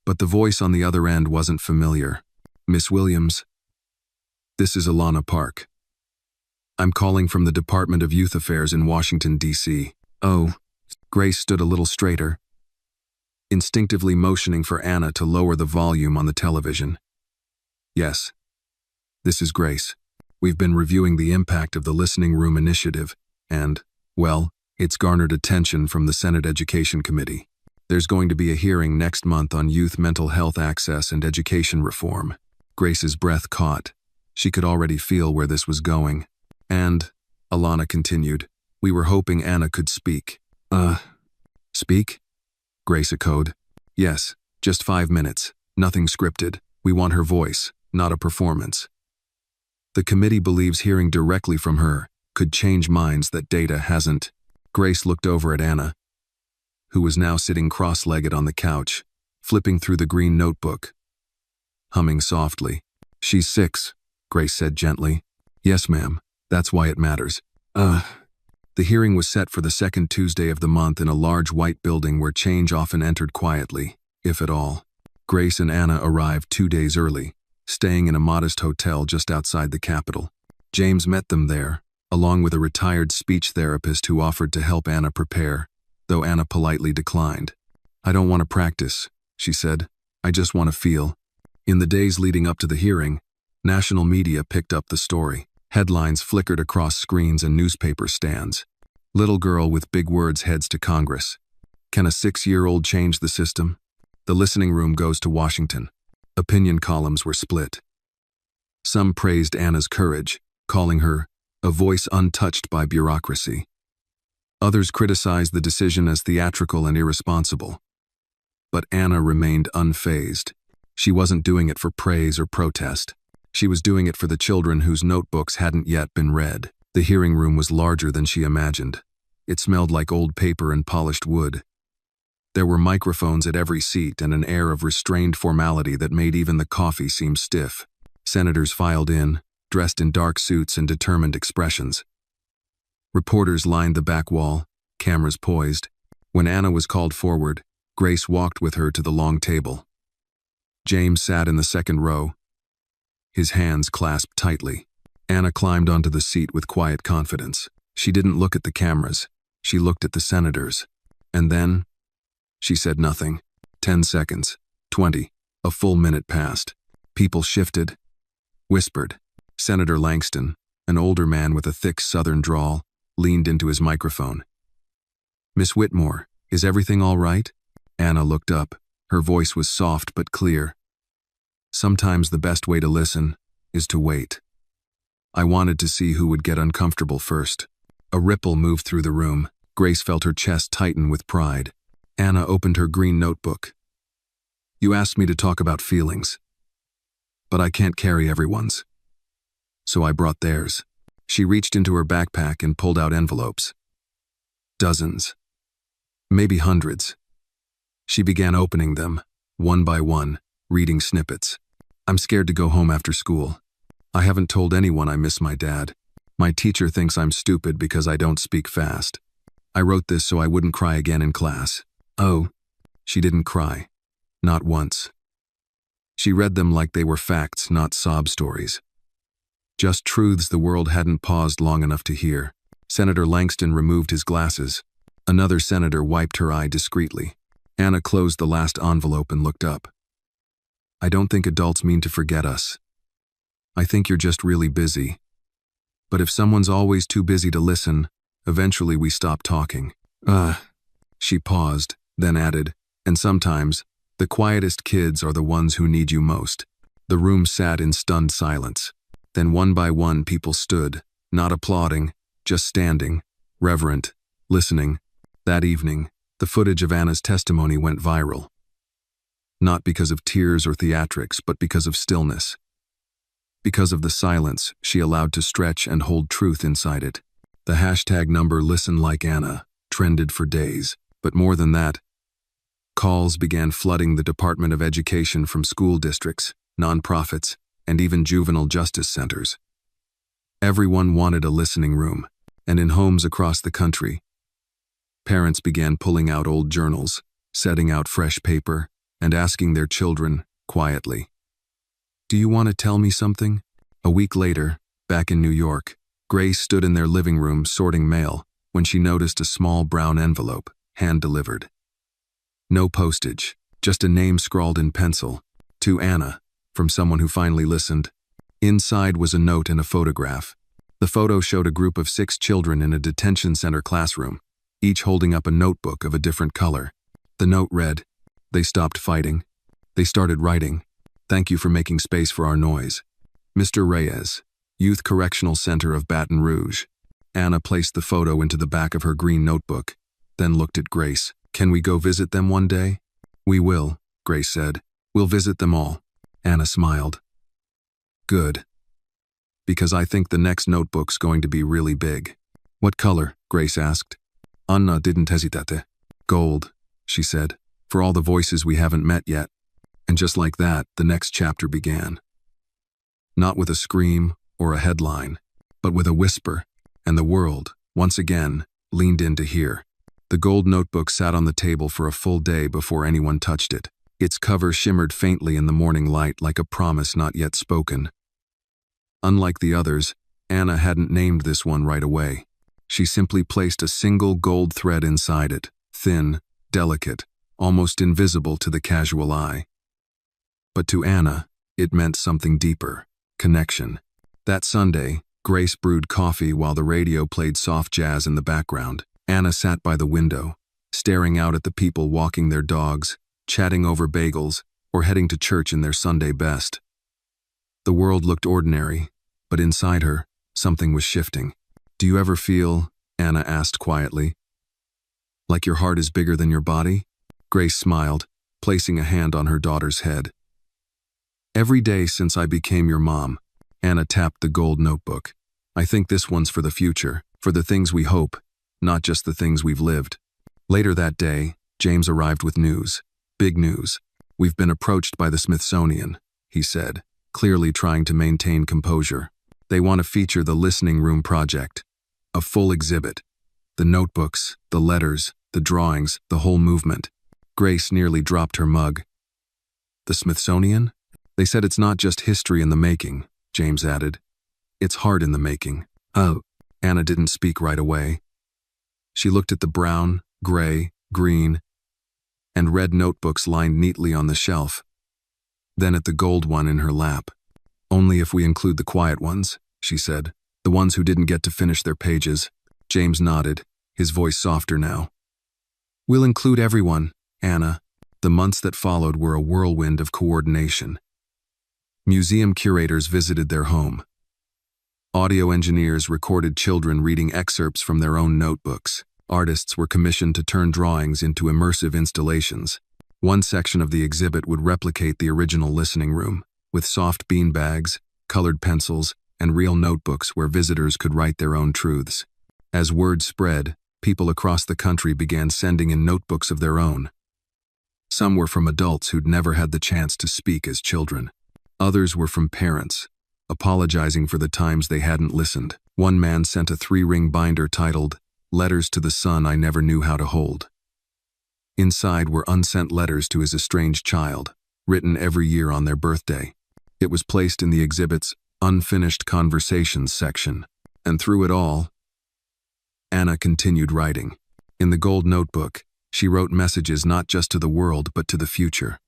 But the voice on the other end wasn't familiar. Miss Williams? This is Alana Park. I'm calling from the Department of Youth Affairs in Washington, D.C. Oh, Grace stood a little straighter, instinctively motioning for Anna to lower the volume on the television. Yes, this is Grace. We've been reviewing the impact of the Listening Room Initiative, and, well, it's garnered attention from the Senate Education Committee. There's going to be a hearing next month on youth mental health access and education reform. Grace's breath caught. She could already feel where this was going. And, Alana continued, we were hoping Anna could speak. Speak? Grace echoed. Yes, just 5 minutes. Nothing scripted. We want her voice, not a performance. The committee believes hearing directly from her could change minds that data hasn't. Grace looked over at Anna, who was now sitting cross-legged on the couch, flipping through the green notebook, humming softly. She's 6, Grace said gently. Yes, ma'am. That's why it matters. The hearing was set for the second Tuesday of the month in a large white building where change often entered quietly, if at all. Grace and Anna arrived 2 days early, staying in a modest hotel just outside the Capitol. James met them there, along with a retired speech therapist who offered to help Anna prepare, though Anna politely declined. I don't want to practice, she said. I just want to feel. In the days leading up to the hearing, national media picked up the story. Headlines flickered across screens and newspaper stands. Little girl with big words heads to Congress. Can a 6-year-old change the system? The listening room goes to Washington. Opinion columns were split. Some praised Anna's courage, calling her a voice untouched by bureaucracy. Others criticized the decision as theatrical and irresponsible. But Anna remained unfazed. She wasn't doing it for praise or protest. She was doing it for the children whose notebooks hadn't yet been read. The hearing room was larger than she imagined. It smelled like old paper and polished wood. There were microphones at every seat and an air of restrained formality that made even the coffee seem stiff. Senators filed in, dressed in dark suits and determined expressions. Reporters lined the back wall, cameras poised. When Anna was called forward, Grace walked with her to the long table. James sat in the second row, his hands clasped tightly. Anna climbed onto the seat with quiet confidence. She didn't look at the cameras. She looked at the senators. And then, she said nothing. 10 seconds, 20, a full minute passed. People shifted, whispered. Senator Langston, an older man with a thick southern drawl, leaned into his microphone. Miss Whitmore, is everything all right? Anna looked up. Her voice was soft but clear. Sometimes the best way to listen is to wait. I wanted to see who would get uncomfortable first. A ripple moved through the room. Grace felt her chest tighten with pride. Anna opened her green notebook. You asked me to talk about feelings, but I can't carry everyone's. So I brought theirs. She reached into her backpack and pulled out envelopes. Dozens. Maybe hundreds. She began opening them, one by one, reading snippets. I'm scared to go home after school. I haven't told anyone I miss my dad. My teacher thinks I'm stupid because I don't speak fast. I wrote this so I wouldn't cry again in class. Oh, she didn't cry. Not once. She read them like they were facts, not sob stories. Just truths the world hadn't paused long enough to hear. Senator Langston removed his glasses. Another senator wiped her eye discreetly. Anna closed the last envelope and looked up. I don't think adults mean to forget us. I think you're just really busy. But if someone's always too busy to listen, eventually we stop talking. Uh, she paused, then added, and sometimes, the quietest kids are the ones who need you most. The room sat in stunned silence. Then one by one people stood, not applauding, just standing, reverent, listening. That evening, the footage of Anna's testimony went viral. Not because of tears or theatrics, but because of stillness. Because of the silence she allowed to stretch and hold truth inside it. The hashtag number "Listen Like Anna" trended for days, but more than that, calls began flooding the Department of Education from school districts, nonprofits, and even juvenile justice centers. Everyone wanted a listening room, and in homes across the country, parents began pulling out old journals, setting out fresh paper, and asking their children, quietly, "Do you want to tell me something?" A week later, back in New York, Grace stood in their living room sorting mail when she noticed a small brown envelope, hand-delivered. No postage, just a name scrawled in pencil, "To Anna," from someone who finally listened. Inside was a note and a photograph. The photo showed a group of 6 children in a detention center classroom, each holding up a notebook of a different color. The note read, "They stopped fighting. They started writing. Thank you for making space for our noise. Mr. Reyes, Youth Correctional Center of Baton Rouge." Anna placed the photo into the back of her green notebook, then looked at Grace. "Can we go visit them one day?" "We will," Grace said. "We'll visit them all." Anna smiled. "Good. Because I think the next notebook's going to be really big." "What color?" Grace asked. Anna didn't hesitate. "Gold," she said, "for all the voices we haven't met yet." And just like that, the next chapter began. Not with a scream or a headline, but with a whisper, and the world, once again, leaned in to hear. The gold notebook sat on the table for a full day before anyone touched it. Its cover shimmered faintly in the morning light like a promise not yet spoken. Unlike the others, Anna hadn't named this one right away. She simply placed a single gold thread inside it, thin, delicate, almost invisible to the casual eye. But to Anna, it meant something deeper, connection. That Sunday, Grace brewed coffee while the radio played soft jazz in the background. Anna sat by the window, staring out at the people walking their dogs, chatting over bagels, or heading to church in their Sunday best. The world looked ordinary, but inside her, something was shifting. "Do you ever feel," Anna asked quietly, "like your heart is bigger than your body?" Grace smiled, placing a hand on her daughter's head. "Every day since I became your mom," Anna tapped the gold notebook. "I think this one's for the future, for the things we hope, not just the things we've lived." Later that day, James arrived with news. Big news. "We've been approached by the Smithsonian," he said, clearly trying to maintain composure. "They want to feature the Listening Room project. A full exhibit. The notebooks, the letters, the drawings, the whole movement." Grace nearly dropped her mug. "The Smithsonian?" "They said it's not just history in the making," James added. "It's heart in the making." "Oh." Anna didn't speak right away. She looked at the brown, gray, green, and red notebooks lined neatly on the shelf, then at the gold one in her lap. "Only if we include the quiet ones," she said. "The ones who didn't get to finish their pages." James nodded, his voice softer now. "We'll include everyone, Anna." The months that followed were a whirlwind of coordination. Museum curators visited their home. Audio engineers recorded children reading excerpts from their own notebooks. Artists were commissioned to turn drawings into immersive installations. One section of the exhibit would replicate the original listening room, with soft bean bags, colored pencils, and real notebooks where visitors could write their own truths. As word spread, people across the country began sending in notebooks of their own. Some were from adults who'd never had the chance to speak as children. Others were from parents, apologizing for the times they hadn't listened. One man sent a 3-ring binder titled, "Letters to the Son I Never Knew How to Hold." Inside were unsent letters to his estranged child, written every year on their birthday. It was placed in the exhibit's Unfinished Conversations section, and through it all, Anna continued writing. In the gold notebook, she wrote messages not just to the world but to the future.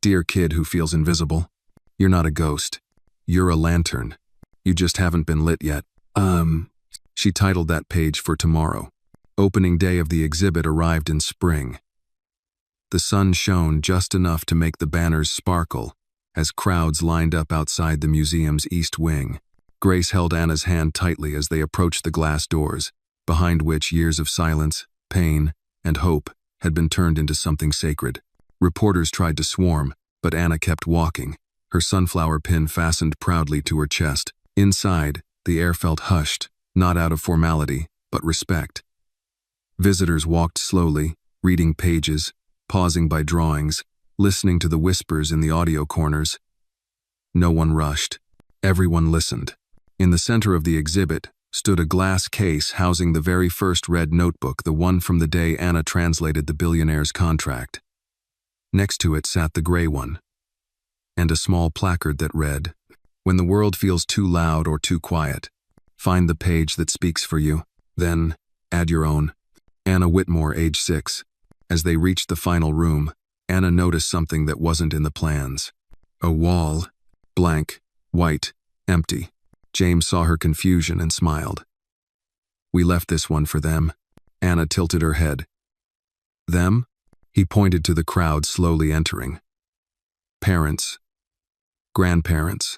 "Dear kid who feels invisible, you're not a ghost. You're a lantern. You just haven't been lit yet." She titled that page "For Tomorrow." Opening day of the exhibit arrived in spring. The sun shone just enough to make the banners sparkle as crowds lined up outside the museum's east wing. Grace held Anna's hand tightly as they approached the glass doors, behind which years of silence, pain, and hope had been turned into something sacred. Reporters tried to swarm, but Anna kept walking, her sunflower pin fastened proudly to her chest. Inside, the air felt hushed, not out of formality, but respect. Visitors walked slowly, reading pages, pausing by drawings, listening to the whispers in the audio corners. No one rushed. Everyone listened. In the center of the exhibit stood a glass case housing the very first red notebook, the one from the day Anna translated the Billionaire's contract. Next to it sat the gray one, and a small placard that read, "When the world feels too loud or too quiet, find the page that speaks for you, then add your own." Anna Whitmore, age 6. As they reached the final room, Anna noticed something that wasn't in the plans. A wall, blank, white, empty. James saw her confusion and smiled. "We left this one for them." Anna tilted her head. "Them?" He pointed to the crowd slowly entering. Parents, grandparents,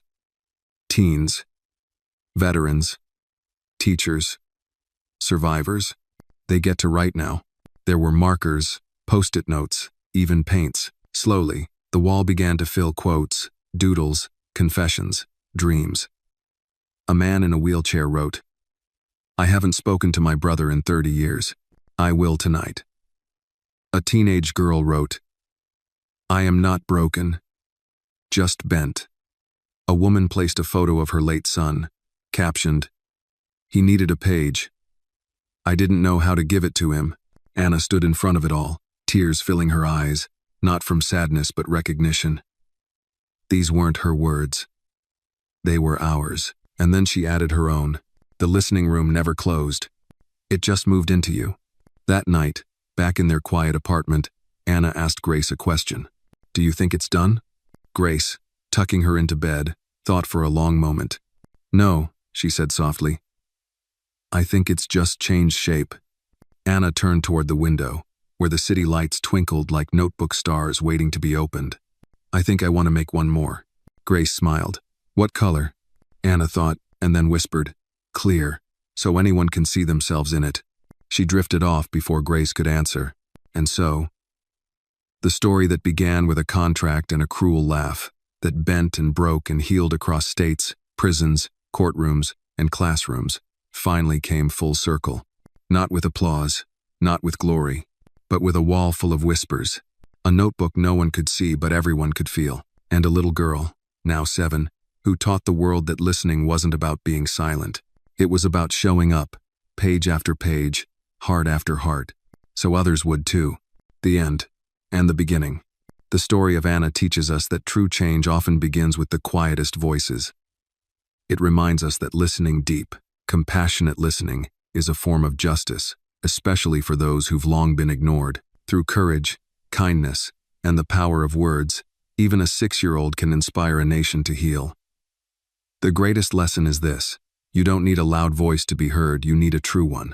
teens, veterans, teachers, survivors. They get to write now. There were markers, post-it notes, even paints. Slowly, the wall began to fill quotes, doodles, confessions, dreams. A man in a wheelchair wrote, "I haven't spoken to my brother in 30 years. I will tonight." A teenage girl wrote, "I am not broken, just bent." A woman placed a photo of her late son, captioned, "He needed a page. I didn't know how to give it to him." Anna stood in front of it all, tears filling her eyes, not from sadness but recognition. These weren't her words. They were ours. And then she added her own. "The listening room never closed. It just moved into you." That night, back in their quiet apartment, Anna asked Grace a question. "Do you think it's done?" Grace, tucking her into bed, thought for a long moment. "No," she said softly. "I think it's just changed shape." Anna turned toward the window, where the city lights twinkled like notebook stars waiting to be opened. "I think I want to make one more." Grace smiled. "What color?" Anna thought, and then whispered, "Clear, so anyone can see themselves in it." She drifted off before Grace could answer. And so, the story that began with a contract and a cruel laugh, that bent and broke and healed across states, prisons, courtrooms, and classrooms, finally came full circle. Not with applause, not with glory, but with a wall full of whispers, a notebook no one could see but everyone could feel, and a little girl, now 7, who taught the world that listening wasn't about being silent. It was about showing up, page after page, heart after heart, so others would too. The end, and the beginning. The story of Anna teaches us that true change often begins with the quietest voices. It reminds us that listening deep, compassionate listening, is a form of justice, especially for those who've long been ignored. Through courage, kindness, and the power of words, even a 6-year-old can inspire a nation to heal. The greatest lesson is this: you don't need a loud voice to be heard, you need a true one.